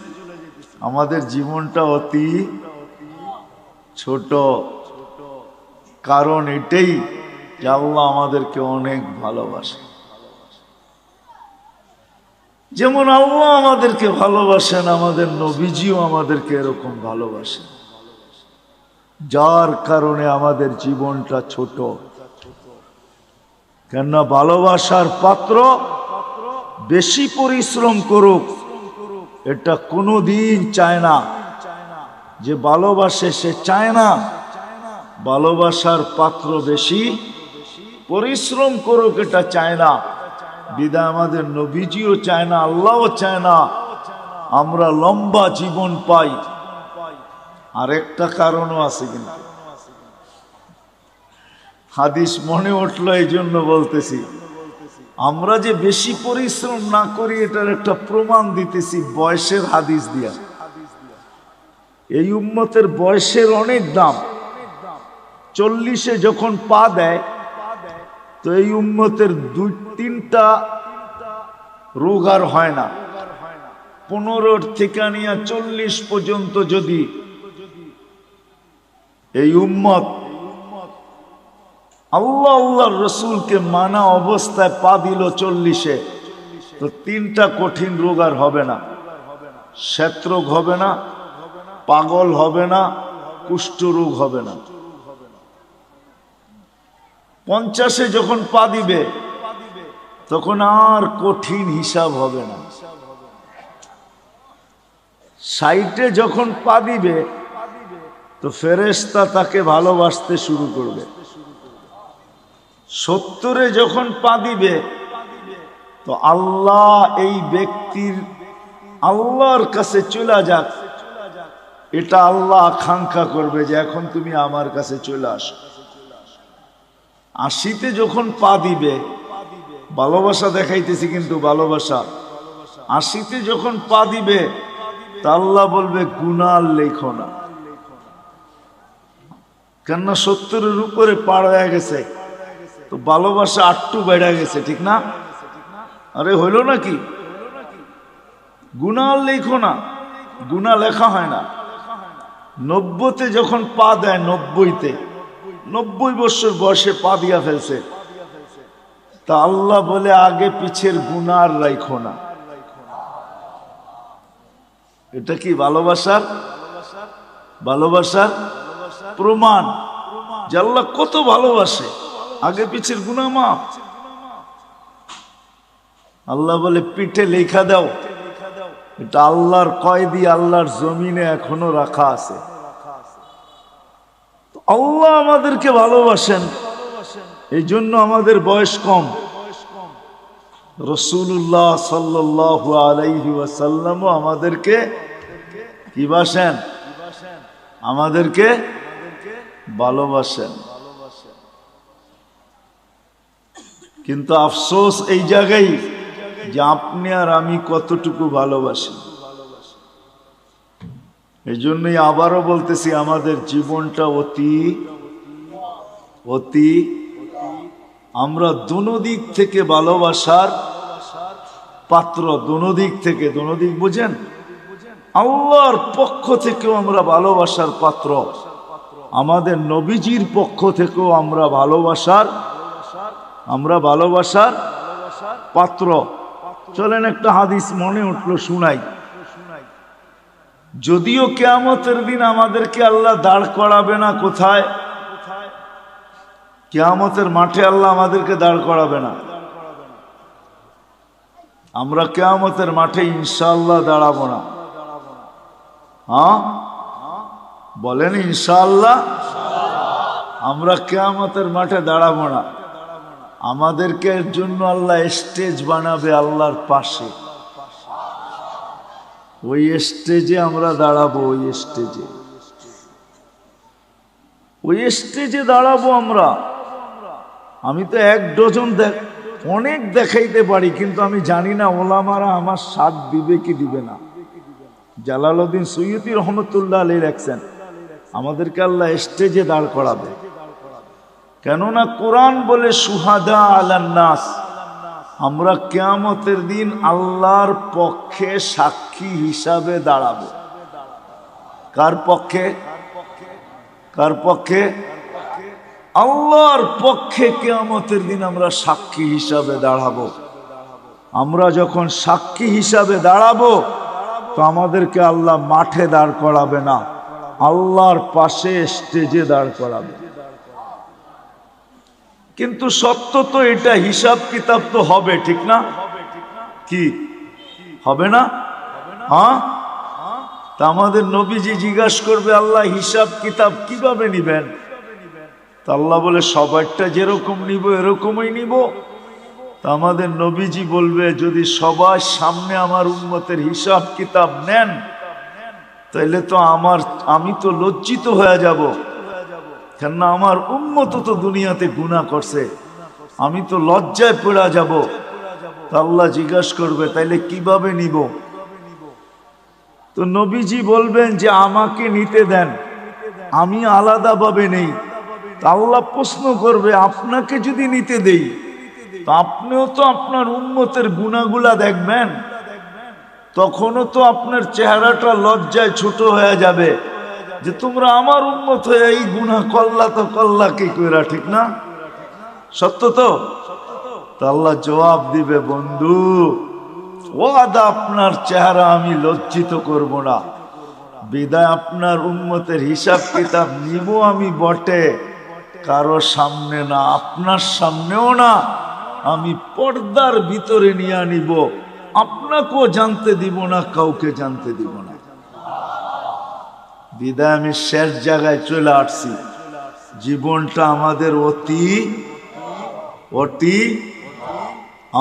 আমাদের জীবনটা অতি ছোট, কারণ এটাই যে আল্লাহ আমাদেরকে অনেক ভালোবাসে। যেমন আল্লাহ আমাদেরকে ভালোবাসেন, আমাদের নবীজিও আমাদেরকে এরকম ভালোবাসেন, যার কারণে আমাদের জীবনটা ছোট। কেননা ভালোবাসার পাত্র বেশি পরিশ্রম করুক এটা কোনোদিন চায় না। যে ভালোবাসে সে চায় না ভালোবাসার পাত্র বেশি পরিশ্রম করুক, এটা চায় না। বিদায় আমাদের নবীজিও চায় না, আল্লাহও চায় না আমরা লম্বা জীবন পাই। আর একটা কারণও আছে, কিন্তু হাদিস মনে উঠলো এই জন্য বলতেছি। আমরা যে বেশি পরিশ্রম না করি এটার একটা প্রমাণ দিতেছি বয়সের হাদিস দিয়া। এই উম্মতের বয়সের অনেক দাম। 40-এ যখন পা দেয় তো এই উম্মতের 2-3টা রোগ আর হয় না। 15 থেকে নিয়ে 40 পর্যন্ত যদি এই উম্মত আল্লাহ আল্লাহর রসুলকে মানা অবস্থায় পা দিল 40-এ, তো 3টা কঠিন রোগ আর হবে না। শ্বেতরোগ হবে না, পাগল হবে না, কুষ্ঠ রোগ হবে না। 50-এ যখন পা দিবে তখন আর কঠিন হিসাব হবে না। 60-এ যখন পা দিবে তো ফেরেশতা তাকে ভালোবাসতে শুরু করবে। 70-এ যখন পা দিবে তো আল্লাহ এই ব্যক্তির আল্লাহর কাছে চলে যাক, এটা আল্লাহ আকাঙ্ক্ষা করবে যে এখন তুমি আমার কাছে চলে আসো। 80-তে যখন পা দিবে, ভালোবাসা দেখাইতেছি কিন্তু ভালোবাসা, 80-তে যখন পা দিবে তা আল্লাহ বলবে গুনাহ লেখো না, কেননা 70-এর উপরে পার হয়ে গেছে, তো ভালোবাসা আটটু বেড়ে গেছে, ঠিক না? আরে হইল নাকি? গুনাহ লেখো না, গুনাহ লেখা হয় না। 90-তে যখন পা দেয়, 90-তে 90 বছর বয়সে পা দিয়া ফেলছে, তা আল্লাহ বলে আগে পিছের গুনাহ আর রাখো না। এটা কি ভালোবাসার ভালোবাসার প্রমাণ যে আল্লাহ কত ভালোবাসে। আগে পিছের গুনাহ মাফ। আল্লাহ বলে পিঠে লেখা দাও, এটা আল্লাহর কয়েদি, আল্লাহর জমিনে এখনো রাখা আছে। আল্লাহ আমাদেরকে ভালোবাসেন, এই জন্য আমাদের বয়স কম। রাসূলুল্লাহ সাল্লাল্লাহু আলাইহি ওয়াসাল্লাম আমাদেরকে কি বাসেন? আমাদেরকে ভালোবাসেন। কিন্তু আফসোস এই জায়গায় যে আপনি আর আমি কতটুকু ভালোবাসি। এই জন্যই আবারও বলতেছি, আমাদের জীবনটা অতি অতি আমরা দোনো দিক থেকে ভালোবাসার পাত্র। দোনো দিক থেকে, দোনো দিক বুঝেন? আল্লাহর পক্ষ থেকেও আমরা ভালোবাসার পাত্র, আমাদের নবীজির পক্ষ থেকেও আমরা ভালোবাসার পাত্র। চলেন একটা হাদিস মনে উঠলো, শুনাই। যদিও কিয়ামতের দিন আমাদেরকে আল্লাহ দাঁড় করাবে না, কোথায়? কিয়ামতের মাঠে আল্লাহ আমাদেরকে দাঁড় করাবে না। আমরা কিয়ামতের মাঠে ইনশাআল্লাহ দাঁড়াবো না। হ্যাঁ বলেন ইনশাআল্লাহ। আমরা কিয়ামতের মাঠে দাঁড়াবো না। আমাদেরকে এর জন্য আল্লাহ স্টেজ বানাবে আল্লাহর পাশে। ওই স্টেজে আমরা দাঁড়াবো, ওই স্টেজে দাঁড়াবো আমরা। আমি তো এক ডজন অনেক দেখাইতে পারি, কিন্তু আমি জানি না ওলামারা আমার সাথ দিবে কি দিবে না। জালালউদ্দিন সৈয়দী রহমতুল্লাহ আলাইহি লেখছেন, আমাদেরকে আল্লাহ স্টেজে দাঁড় করাবে। কেননা কোরআন বলে সুহাদা আলান নাস, আমরা কিয়ামতের দিন আল্লাহর পক্ষে সাক্ষী হিসাবে দাঁড়াবো। কার পক্ষে? কার পক্ষে? আল্লাহর পক্ষে কিয়ামতের দিন আমরা সাক্ষী হিসাবে দাঁড়াবো। আমরা যখন সাক্ষী হিসাবে দাঁড়াবো, তো আমাদেরকে আল্লাহ মাঠে দাঁড় করাবে না, আল্লাহর পাশে স্টেজে দাঁড় করাবে। কিন্তু সত্য তো এটা, হিসাব কিতাব তো হবে, ঠিক না? কি হবে না? হ্যাঁ। তা আমাদের নবীজি জিজ্ঞাসা করবে, আল্লাহ হিসাব কিতাব কিভাবে নিবেন? তা আল্লাহ বলে, সবারটা যেরকম নিব এরকমই নিব। তা আমাদের নবীজি বলবে, যদি সবার সামনে আমার উম্মতের হিসাব কিতাব নেন, তাইলে তো আমি তো লজ্জিত হয়ে যাব। কেননা আমার উম্মত তো দুনিয়াতে গুনাহ করছে, আমি তো লজ্জায় পড়া যাব। তা আল্লাহ জিজ্ঞাসা করবে, তাইলে কিভাবে নিব? তো নবীজি বলবেন যে আমাকে নিতে দেন, আমি আলাদাভাবে নেই। তা আল্লাহ প্রশ্ন করবে, আপনাকে যদি নিতে দেই, তো আপনিও তো আপনার উম্মতের গুনাহগুলা দেখবেন, তখনও তো আপনার চেহারাটা লজ্জায় ছোট হয়ে যাবে যে তোমরা আমার উম্মত হয়ে এই গুনাহ করলা, তো করলা কি কইরা, ঠিক না? সত্য তো? আল্লাহ জবাব দিবে, বন্ধু ওয়াদা, আপনার চেহারা আমি লজ্জিত করব না। বিদায় আপনার উম্মতের হিসাব কিতাব নিব আমি বটে, কারো সামনে না, আপনার সামনেও না, আমি পর্দার ভিতরে নিয়ে নিব। আপনাকেও জানতে দিব না, কাউকে জানতে দিব না। বিদায় আমি শেষ জায়গায় চলে আসছি। জীবনটা আমাদের অতি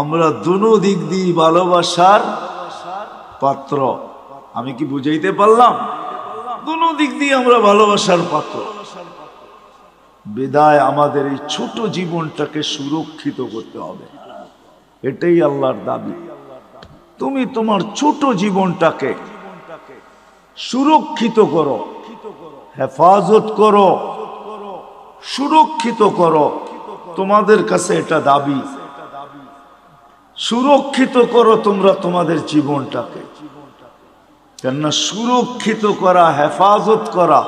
আমরা দুনো দিক দিয়ে ভালোবাসার পাত্র। আমি কি বুঝাইতে পারলাম? দুনো দিক দিয়ে আমরা ভালোবাসার পাত্র। বিদায় আমাদের এই ছোট জীবনটাকে সুরক্ষিত করতে হবে, এটাই আল্লাহর দাবি। তুমি তোমার ছোট জীবনটাকে সুরক্ষিত করো, হেফাজত করো, সুরক্ষিত করো। তোমাদের কাছে এটা দাবি, সুরক্ষিত করো তোমরা তোমাদের জীবনটাকে। কেননা সুরক্ষিত করা, হেফাজত করা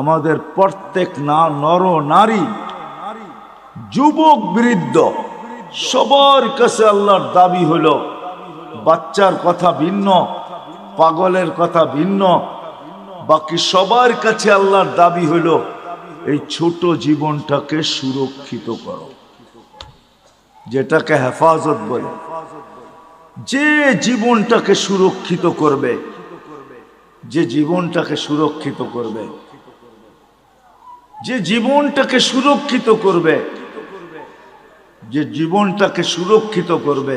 আমাদের প্রত্যেক নর নারী, যুবক বৃদ্ধ সবার কাছে আল্লাহর দাবি হলো। বাচ্চার কথা ভিন্ন, পাগলের কথা ভিন্ন, বাকি সবার কাছে আল্লাহর দাবি হলো এই ছোট জীবনটাকে সুরক্ষিত করো, যেটাকে হেফাজত বলে। যে জীবনটাকে সুরক্ষিত করবে, যে জীবনটাকে সুরক্ষিত করবে, যে জীবনটাকে সুরক্ষিত করবে, যে জীবনটাকে সুরক্ষিত করবে,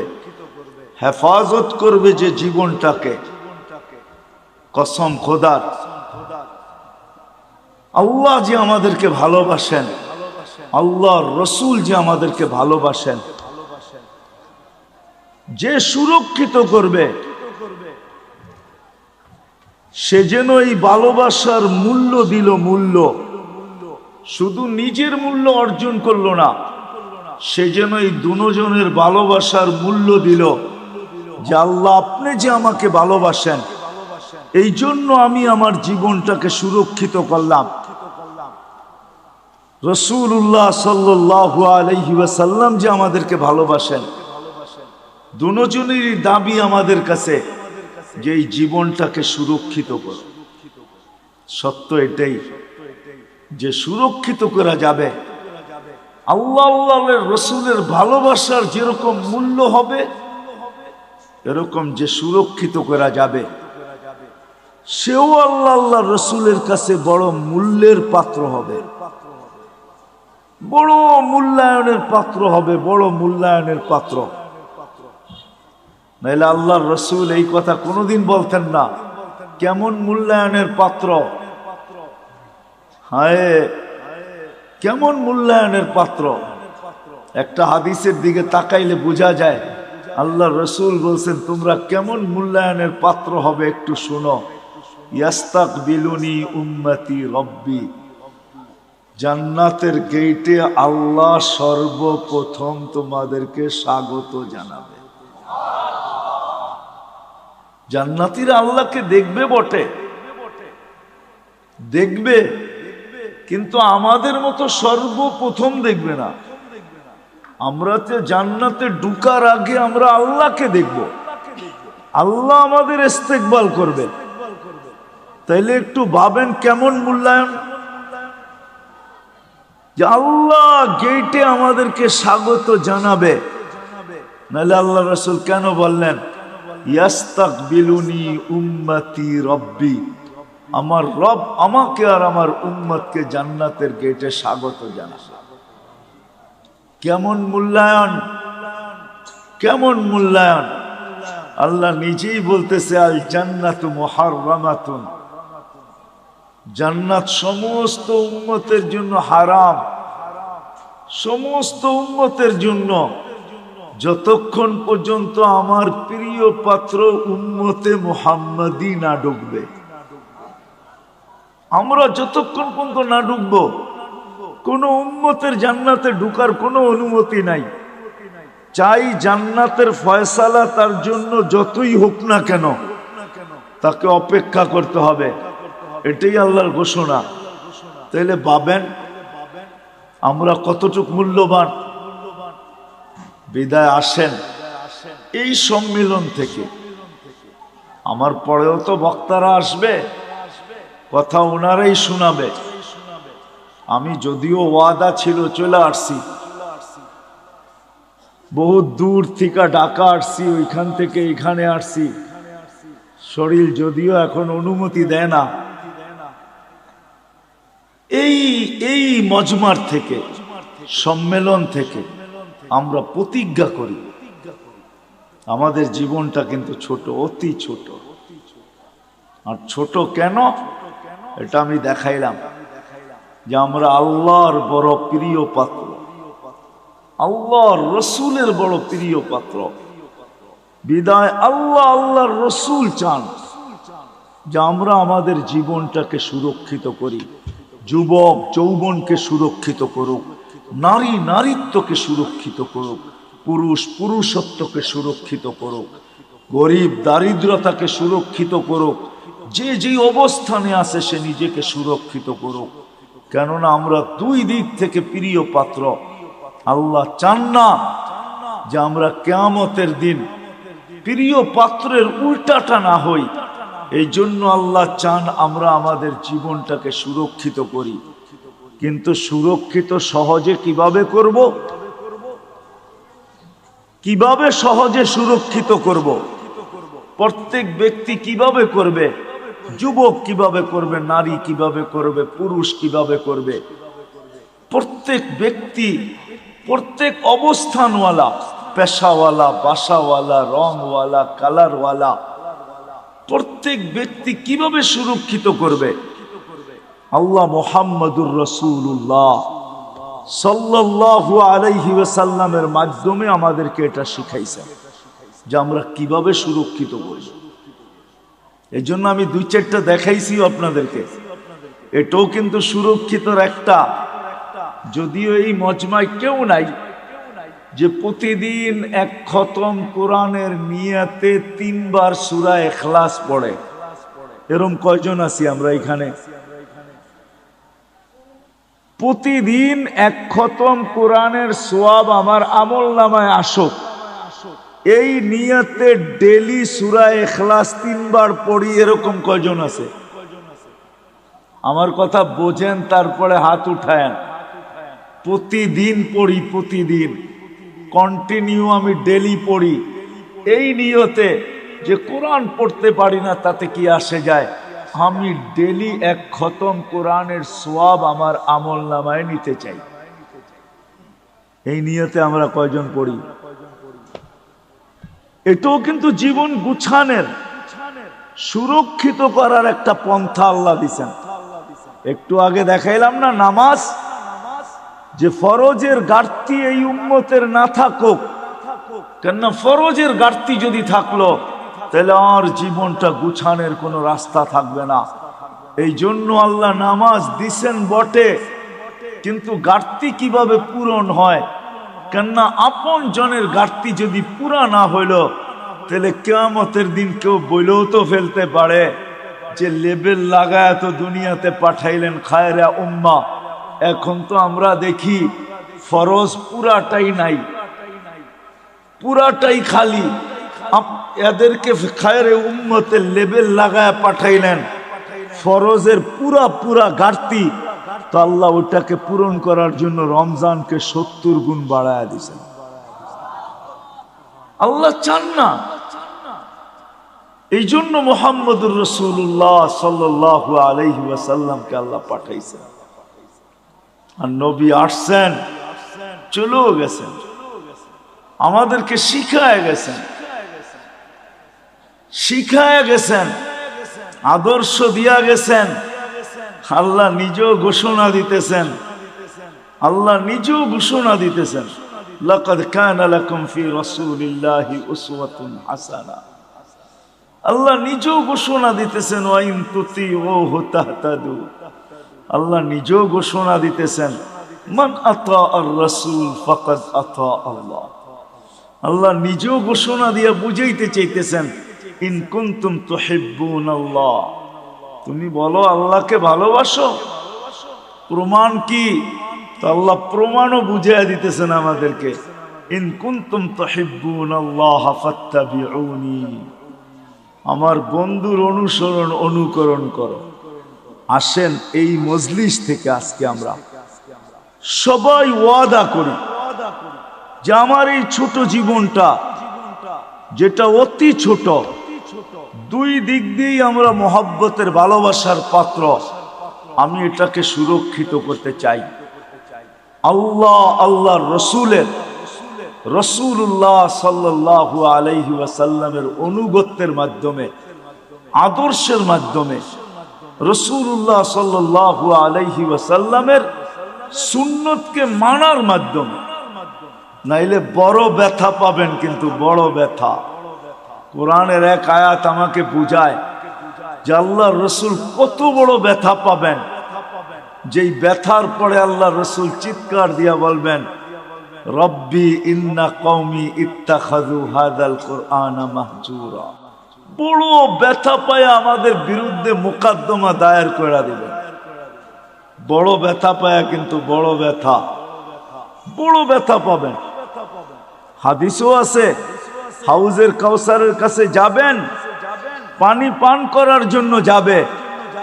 হেফাজত করবে যে জীবনটাকে, কসম খোদার, আল্লাহ যে আমাদেরকে ভালোবাসেন, আল্লাহর রসুল যে আমাদেরকে ভালোবাসেন, যে সুরক্ষিত করবে সে যেন এই ভালোবাসার মূল্য দিল, মূল্য শুধু নিজের মূল্য অর্জন করলো না, সে যেন এই দুজনের ভালোবাসার মূল্য দিল যে আল্লাহ আপনি যে আমাকে ভালোবাসেন এই জন্য আমি আমার জীবনটাকে সুরক্ষিত করলাম। রাসূলুল্লাহ সাল্লাল্লাহু আলাইহি ওয়াসাল্লাম যে আমাদেরকে ভালোবাসেন, দুজনেরই দাবি আমাদের কাছে যে এই জীবনটাকে সুরক্ষিত করো। সত্য এটাই যে সুরক্ষিত করা যাবে, আল্লাহ আল্লাহর রাসূলের ভালোবাসার যেরকম মূল্য হবে এরকম যে সুরক্ষিত করা যাবে সেও আল্লাহ আল্লাহর রাসূলের কাছে বড় মূল্যের পাত্র হবে, বড় মূল্যায়নের পাত্র হবে, বড় মূল্যায়নের পাত্র। নাইলে আল্লাহর রাসূল এই কথা কোনোদিন বলতেন না, কেমন মূল্যায়নের পাত্র, হায় কেমন মূল্যায়নের পাত্র। একটা হাদিসের দিকে তাকাইলে বোঝা যায় আল্লাহর রাসূল বলছেন তোমরা কেমন মূল্যায়নের পাত্র হবে একটু শোনো। ইয়াস্তাকবিলুনি উম্মতি রব্বি, জান্নাতের গেটে আল্লাহ সর্বপ্রথম তোমাদেরকে স্বাগত জানাবে। জান্নাতীরা আল্লাহকে দেখবে বটে, দেখবে, কিন্তু আমাদের মতো সর্বপ্রথম দেখবে না। আমরা তো জান্নাতে ঢুকার আগে আমরা আল্লাহকে দেখব, আল্লাহ আমাদের ইস্তেকবাল করবে। তাইলে একটু ভাবেন কেমন মূল্যায়ন, যে আল্লাহ গেটে আমাদেরকে স্বাগত জানাবে। নাহলে আল্লাহ রাসূল কেন বললেন ইয়াস্তাকবিলুনি উম্মতি রব্বি, আমার রব আমাকে আর আমার উম্মতকে জান্নাতের গেটে স্বাগত জানাবে। কেমন মূল্যায়ন, কেমন মূল্যায়ন। আল্লাহ নিজেই বলতেছে আল জান্নাতু মুহাররামাতুন, জান্নাত সমস্ত উম্মতের জন্য হারাম, সমস্ত উম্মতের জন্য, যতক্ষণ পর্যন্ত আমার প্রিয় পাত্র উম্মতে মুহাম্মাদি না ঢুকবে। আমরা যতক্ষণ পর্যন্ত না ঢুকবো কোন উম্মতের জান্নাতে ঢুকার কোনো অনুমতি নাই। চাই জান্নাতের ফয়সালা তার জন্য যতই হোক না কেন তাকে অপেক্ষা করতে হবে, এটাই আল্লাহর ঘোষণা। তাইলে ভাবেন আমরা কতটুক মূল্যবান। বিদায় আসেন এই সম্মেলন থেকে, আমার পরেও তো বক্তারা আসবে, কথা ওনারাই শোনাবে। আমি যদিও ওয়াদা ছিল চলে আসছি, বহু দূর থেকে ঢাকা আসছি, ওইখান থেকে এখানে আসছি, শরীর যদিও এখন অনুমতি দেয় না। এই মজমার থেকে, সম্মেলন থেকে আমরা প্রতিজ্ঞা করি আমাদের জীবনটা কিন্তু ছোট, অতি ছোট। আর ছোট কেন এটা আমি দেখাইলাম যে আমরা আল্লাহর বড় প্রিয় পাত্র, আল্লাহর রসুলের বড় প্রিয় পাত্র। বিদায় আল্লাহ আল্লাহর রসুল চান যে আমরা আমাদের জীবনটাকে সুরক্ষিত করি, যুবক যৌবনকে সুরক্ষিত করুক, নারী নারীত্বকে সুরক্ষিত করুক, পুরুষ পুরুষত্বকে সুরক্ষিত করুক, গরিব দারিদ্রতাকে সুরক্ষিত করুক, যে যেই অবস্থানে আছে সে নিজেকে সুরক্ষিত করুক। কেননা আমরা দুই দিক থেকে প্রিয় পাত্র। আল্লাহ চান না যে আমরা কিয়ামতের দিন প্রিয় পাত্রের উল্টাটা না হই। এই জন্য আল্লাহ চান আমরা আমাদের জীবনটাকে সুরক্ষিত করি। কিন্তু সুরক্ষিত সহজে কিভাবে করব? কিভাবে সহজে সুরক্ষিত করব? প্রত্যেক ব্যক্তি কিভাবে করবে? যুবক কিভাবে করবে? নারী কিভাবে করবে? পুরুষ কিভাবে করবে? প্রত্যেক ব্যক্তি, প্রত্যেক অবস্থানওয়ালা, পেশাওয়ালা, বাসাওয়ালা, রংওয়ালা, কালারওয়ালা, প্রত্যেক ব্যক্তি কিভাবে সুরক্ষিত করবে? আল্লাহ মুহাম্মদুর রাসূলুল্লাহ সাল্লাল্লাহু আলাইহি ওয়াসাল্লামের মাধ্যমে আমাদেরকে এটা শিখাইছেন। যে আমরা কিভাবে সুরক্ষিত করি। এই জন্য আমি 2-4টা দেখাইছি আপনাদেরকে। এটাও কিন্তু সুরক্ষিতর একটা, যদিও এই মজমায় কেউ নাই যে প্রতিদিন এক খতম কোরআনের নিয়াতে 3 বার সূরা ইখলাস পড়ে। এরকম কয়জন আছি আমরা এখানে? প্রতিদিন এক খতম কোরআনের সওয়াব আমার আমলনামায় আসুক, এই নিয়তে ডেলি সূরা ইখলাস 3 বার পড়ি, এরকম কয়জন আছে? আমার কথা বোঝেন, তারপরে হাত উঠায়েন। প্রতিদিন পড়ি, প্রতিদিন কন্টিনিউ আমি ডেলি পড়ি, এই নিয়তে যে কোরআন পড়তে পারি না তাতে কি আসে যায়, আমি ডেলি এক খতম কোরআনের সওয়াব আমার আমলনামায় নিতে চাই। এই নিয়তে আমরা কয়জন পড়ি? এটাও কিন্তু জীবন গুছানের, সুরক্ষিত করার একটা পন্থা আল্লাহ দিছেন। একটু আগে দেখাইলাম না নামাজ, যে ফরজের ঘাটতি এই উম্মতের না থাকুক, কেননা ফরজের ঘাটতি যদি থাকলো তাহলে আর জীবনটা গুছানের কোনো রাস্তা থাকবে না। এই জন্য আল্লাহ নামাজ দিছেন বটে, কিন্তু ঘাটতি কিভাবে পূরণ হয়, কেননা আপন জনের ঘাটতি যদি পুরা না হইল তাহলে কিয়ামতের দিন কেউ বইলেও তো ফেলতে পারে যে লেবেল লাগায় তো দুনিয়াতে পাঠাইলেন খায়রা উম্মা, এখন তো আমরা দেখি ফরজ পুরাটাই নাই, পুরাটাই খালি। এদেরকে খায়রে উম্মতের লেবেল লাগায় পাঠাইলেন, ফরজের পুরা পুরা ঘাটতি, তো আল্লাহ ওটাকে পূরণ করার জন্য রমজানকে 70 গুণ বাড়ায় দিয়েছেন। আল্লাহ চান না, এই জন্য মুহাম্মদুর রাসূলুল্লাহ সাল্লাল্লাহু আলাইহি ওয়াসাল্লামকে আল্লাহ পাঠাইছেন। আর নবী আসছেন, চলেও গেছেন, আমাদেরকে শিখায় গেছেন, শিখায় গেছেন, আদর্শ দিয়া গেছেন। আল্লাহ নিজেও ঘোষণা দিতেছেন, আল্লাহ নিজেও ঘোষণা দিতেছেন, লাকাদ কানা লাকুম ফি রাসূলিল্লাহি উসওয়াতুন হাসানা। আল্লাহ নিজেও ঘোষণা দিতেছেন, ওয়া ইন তুতিউহু তাহতাদু। আল্লাহ নিজেও ঘোষণা দিতেছেন, মান আতা আর রাসূল ফাকাদ আতা আল্লাহ। আল্লাহ নিজেও ঘোষণা দিয়া বুঝাইতে চাইতেছেন, ইন কুনতুম তুহিব্বুনাল্লাহ, তুমি বলো আল্লাহকে ভালোবাসো, প্রমাণ কি? তো আল্লাহ প্রমাণও বুঝাইয়া দিতেছেন আমাদেরকে, ইন কুনতুম তুহিব্বুনাল্লাহ ফাত্তাবিউনি, আমার বন্ধুর অনুসরণ অনুকরণ করো। আসেন এই মজলিস থেকে আজকে আমরা সবাই ওয়াদা করি যে আমার এই ছোট জীবনটা, যেটা অতি ছোট, 2 দিক দিয়েই আমরা মহব্বতের ভালোবাসার পাত্র, আমি এটাকে সুরক্ষিত করতে চাই। আল্লাহ আল্লাহর রসুলের, রাসূলুল্লাহ সাল্লাল্লাহু আলাইহি ওয়াসাল্লামের অনুগত্যের মাধ্যমে, আদর্শের মাধ্যমে, রাসূলুল্লাহ সাল্লাল্লাহু আলাইহি ওয়াসাল্লামের সুন্নতকে মানার মাধ্যমে। নাইলে বড় ব্যথা পাবেন, কিন্তু বড় ব্যথা। কোরআনের এক আয়াত আমাকে বুঝায় যে আল্লাহর রাসূল কত বড় ব্যথা পাবেন, যেই ব্যথার পরে আল্লাহর রাসূল চিৎকার দিয়া বলবেন, রব্বি ইন্না কওমি ইত্তাখাযু হাযাল কুরআনা মাহজুরা। বড় ব্যথা পায় আমাদের বিরুদ্ধে মোকদ্দমা দায়ের করে দিবেন। বড় ব্যথা পায়, কিন্তু বড় ব্যথা, বড় ব্যথা পাবেন। হাদিসও আছে, হাউজের কাউসারের কাছে যাবেন, পানি পান করার জন্য যাবে,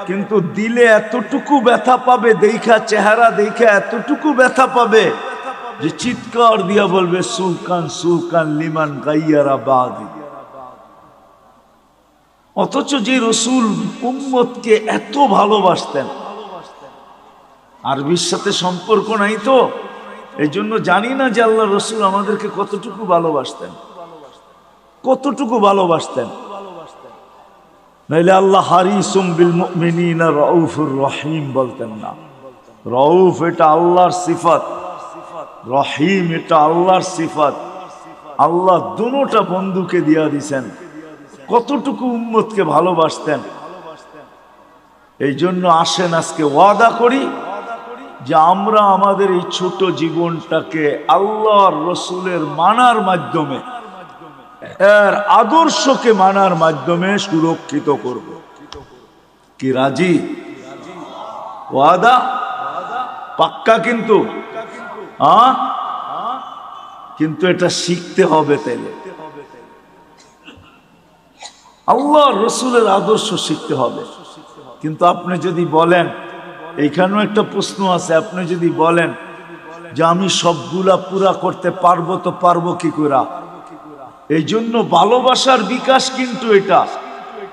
কিন্তু দিলে এতটুকু ব্যথা পাবে, দেখা চেহারা দেখা এতটুকু ব্যথা পাবে যে চিৎকার দিয়া বলবে, সুলকান সুলকান লিমান গাইয়ারা বাদি। অথচ যে রসুল উম্মতকে এত ভালোবাসতেন, আরবির সাথে সম্পর্ক নাই তো, এই জন্য জানি না যে আল্লাহ রসুল আমাদেরকে কতটুকু ভালোবাসতেন, কতটুকু ভালোবাসতেন। নাইলে আল্লাহ হারিসুম বিল মুমিনিনা রাউফুর রহিম বলতেন না। রউফ এটা আল্লাহর সিফাত, রহিম এটা আল্লাহর সিফাত। আল্লাহ দুটোটা বন্ধুকে দিয়া দিছেন, কতটুকু উম্মতকে ভালোবাসতেন। এই জন্য আসেন আজকে ওয়াদা করি যে আমরা আমাদের এই ছোট জীবনটাকে আল্লাহর রসুলের মানার মাধ্যমে, এর আদর্শকে মানার মাধ্যমে সুরক্ষিত করব। কি রাজি? ওয়াদা পাক্কা? কিন্তু কিন্তু এটা শিখতে হবে। তাইলে আল্লাহর রসুলের আদর্শ শিখতে হবে। কিন্তু আপনি যদি বলেন, এইখানেও একটা প্রশ্ন আছে, আপনি যদি বলেন যে আমি সবগুলা পুরা করতে পারবো, তো পারবো কি করে? এই জন্য ভালোবাসার বিকাশ কিন্তু এটা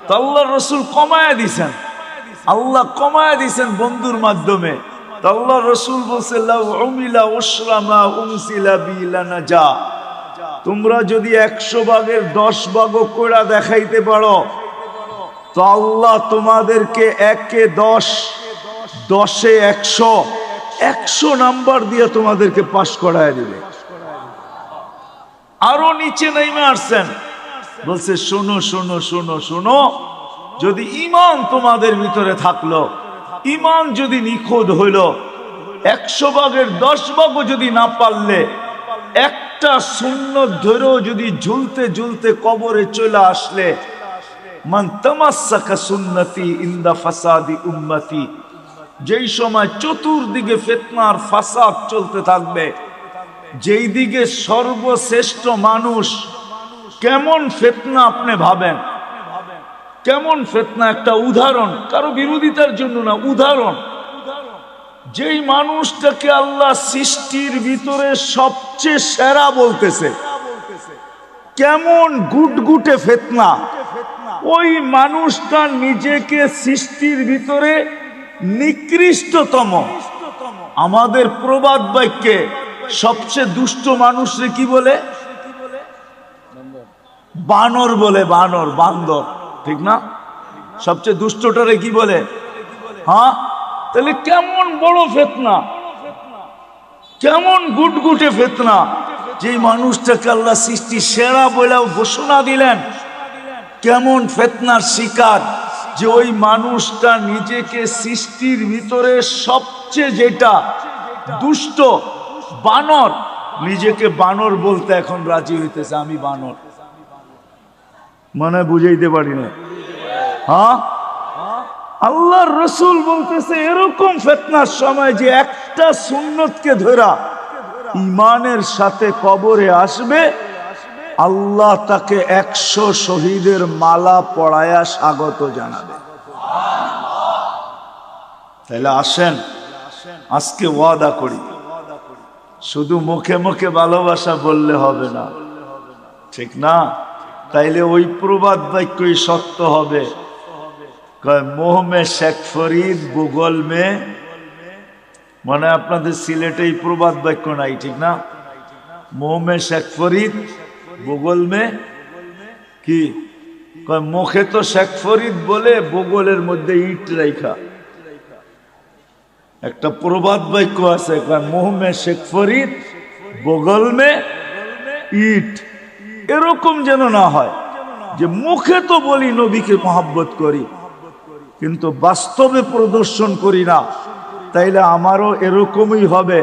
তো আল্লাহর রসুল কমায়া দিছেন, আল্লাহ কমায়া দিছেন বন্ধুর মাধ্যমে। তো আল্লাহর রসুল বলছে তোমরা যদি 100 ভাগের 10 ভাগও করে দেখাইতে পারো, তো আল্লাহ তোমাদেরকে 1-এ 10, 10-এ 100, 100 নাম্বার দিয়ে তোমাদেরকে পাশ করায় দিবে। আরো নিচে নেমে আসছেন, বলছে শোনো শোনো শোনো শোনো, যদি ঈমান তোমাদের ভিতরে থাকলো, ঈমান যদি নিখুঁত হইল, 100 ভাগের 10 ভাগও যদি না পারলে, একটা সুন্নত ধরেও যদি ঝুলতে ঝুলতে কবরে চলে আসলে, মান তামাসসাকা সুন্নতি ইনদা ফাসাদি উম্মতি, যেই সময় চতুর্দিকে ফিতনার ফাসাদ চলতে থাকবে, যেই দিকে সর্বশ্রেষ্ঠ মানুষ, কেমন ফিতনা আপনি ভাবেন, কেমন ফিতনা? একটা উদাহরণ, কারো বিরোধিতার জন্য না, উদাহরণ। যেই মানুষটাকে আল্লাহ সৃষ্টির ভিতরে সবচেয়ে সেরা বলতেছে, কেমন গুটগুটে ফিতনা, ওই মানুষটা নিজেকে সৃষ্টির ভিতরে নিকৃষ্টতম। আমাদের প্রবাদ বাক্যে সবচেয়ে দুষ্ট মানুষরে কি বলে? বানর বলে, বানর, বান্দর, ঠিক না? সবচেয়ে দুষ্টটারে কি বলে? হ্যাঁ, তাহলে কেমন বড় ফিতনা, কেমন গুটগুটে ফিতনা। যে মানুষটাকে আল্লাহ সৃষ্টি সেরা বলেও ঘোষণা দিলেন, কেমন ফিতনার শিকার, যে ওই মানুষটা নিজেকে সৃষ্টির ভিতরে সবচেয়ে যেটা দুষ্ট, বানর, নিজেকে বানর বলতে এখন রাজি হইতেছে, আমি বানর। মানে বুঝাইতে পারি না? হ্যাঁ, আল্লাহর রসুল বলতেছে এরকম ফিতনার সময় যে একটা সুন্নতকে ধরা ঈমানের সাথে কবরে আসবে, আল্লাহ তাকে 100 শহীদের মালা পড়ায়া স্বাগত জানাবে। তাহলে আসেন আজকে ওয়াদা করি, শুধু মুখে মুখে ভালোবাসা বললে হবে না, ঠিক না? তাইলে ওই প্রবাদ বাক্যই সত্য হবে, মোহ মে শেখ ফরিদ ভূগোল মে, মানে আপনাদের সিলেটে এই প্রবাদ বাক্য নাই, ঠিক না? মোহ মে শেখ ফরিদ ভূগোল মে কি, মুখে তো শেখ ফরিদ বলে ভূগোলের মধ্যে ইট রাইখা। একটা প্রবাদ বাক্য আছে, মোহ মে শেখ ফরিদ ভূগোল মে ইট। এরকম যেন না হয় যে মুখে তো বলি নবীকে মহব্বত করি, কিন্তু বাস্তবে প্রদর্শন করি না। তাইলে আমারও এরকমই হবে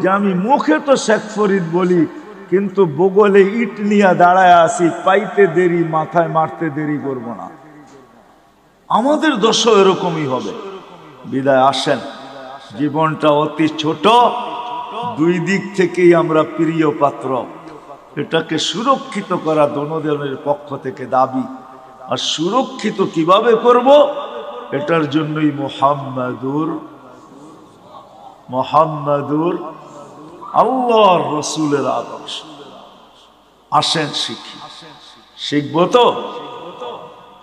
যে আমি মুখে তো শেখ ফরিদ বলি, কিন্তু বগলে ইট নিয়ে দাঁড়ায় আসি, পাইতে দেরি মাথায় মারতে দেরি করব না। আমাদের দশা এরকমই হবে। বিদায় আসেন, জীবনটা অতি ছোট, দুই দিক থেকেই আমরা প্রিয় পাত্র, এটাকে সুরক্ষিত করা দোনোজনের পক্ষ থেকে দাবি। আর সুরক্ষিত কিভাবে করব, এটার জন্যই মুহাম্মাদুর আল্লাহর রসুলের আদর্শ। আসেন শিখি, শিখবো তো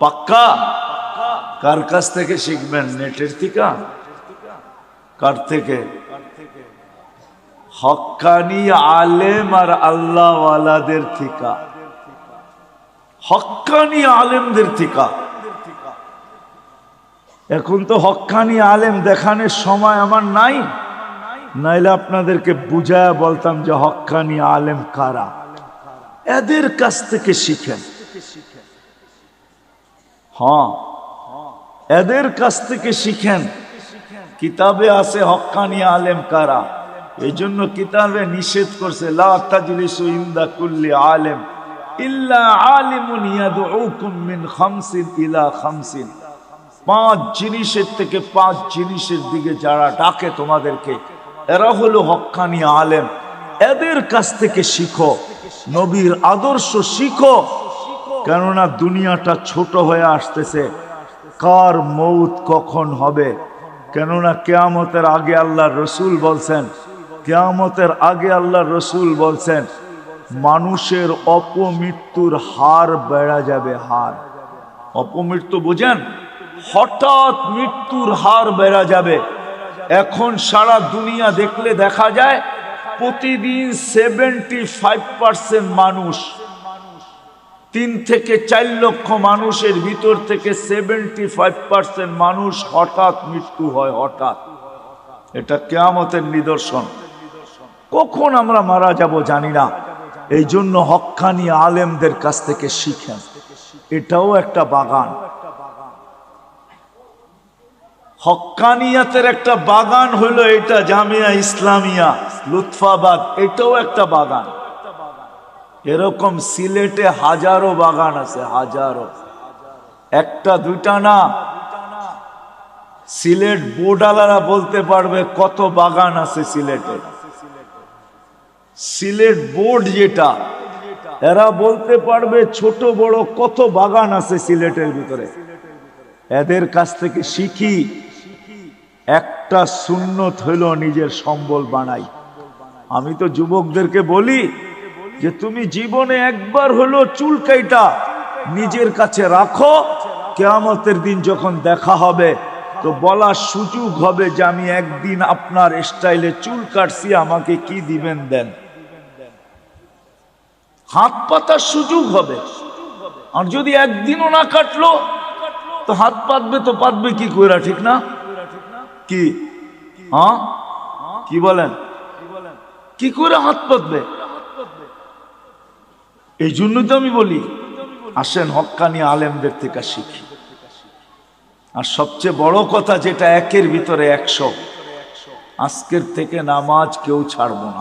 পাক্কা? কার কাছ থেকে শিখবেন? নেটের থেকে? কার থেকে? হক্কানি আলেম আর আল্লাহ ওয়ালাদের থেকে, হক্কানি আলেমদের থেকে। এখন তো হক্কানি আলেম দেখানোর সময় আমার নাই, নাইলে আপনাদেরকে বুঝায়া বলতাম যে হক্কানি আলেম কারা। এদের কাছ থেকে শিখেন। হ্যাঁ, এদের কাছ থেকে শিখেন। কিতাবে আছে হক্কানি আলেম কারা, এই জন্য কিতাবে নিষেধ করছে লা তাজলিসু ইনদা কুল্লি আলেম ইল্লা আলিমুন ইয়াদউকুম মিন খামসিন ইলা খামসিন। 5 জিনিসের থেকে 5 জিনিসের দিকে যারা ডাকে তোমাদেরকে, এরা হলো হক্কানি আলেম। এদের কাছ থেকে শিখো, নবীর আদর্শ শিখো। কেননা দুনিয়াটা ছোট হয়ে আসতেছে। কার মৌত কখন হবে, কেননা কিয়ামতের আগে আল্লাহর রসুল বলছেন, কিয়ামতের আগে আল্লাহর রসুল বলছেন মানুষের অপমৃত্যুর হার বেড়ে যাবে। হার, অপমৃত্যু বুঝেন? হঠাৎ মৃত্যুর হার বেড়ে যাবে। এখন সারা দুনিয়া দেখলে দেখা যায় প্রতিদিন 75% মানুষ, 3 থেকে 4 লক্ষ মানুষের ভিতর থেকে 75% মানুষ হঠাৎ মৃত্যু হয়। হঠাৎ, এটা কিয়ামতের নিদর্শন। কখন আমরা মারা যাব জানি না। এই জন্য হক্কানি আলেমদের কাছ থেকে শিখেন। এটাও একটা বাগান, হক্কানিয়াতের একটা বাগান হলো এটা। জামিয়া ইসলামিয়া লুৎফাবাদ, এটাও একটা বাগান। এরকম সিলেটে হাজারো বাগান আছে, হাজারো, একটা দুইটা না। সিলেট বোর্ডালারা বলতে পারবে কত বাগান আছে সিলেটে। সিলেট বোর্ড যেটা, এরা বলতে পারবে ছোট বড় কত বাগান আছে সিলেটের ভিতরে। এদের কাছ থেকে শিখি। একটা সুন্নত হইল নিজের সম্বল বানাই। আমি তো যুবকদেরকে বলি যে তুমি জীবনে একবার হলো চুল কাইটা নিজের কাছে রাখো। কিয়ামতের দিন যখন দেখা হবে তো বলার সুযোগ হবে যে আমি একদিন আপনার স্টাইলে চুল কাটছি, আমাকে কি দিবেন দেন। হাত পাতার সুযোগ হবে। আর যদি একদিনও না কাটলো তো হাত পাতবে, তো পাতবে কি কইরা, ঠিক না? কি হ্যাঁ, কি বলেন? কি করে হাত পাতবে? এই জন্য তো আমি বলি আসেন হক্কানি আলেমদের থেকে শিখি। আর সবচেয়ে বড় কথা যেটা, 1-এর ভিতরে 100, আজকের থেকে নামাজ কেউ ছাড়বো না।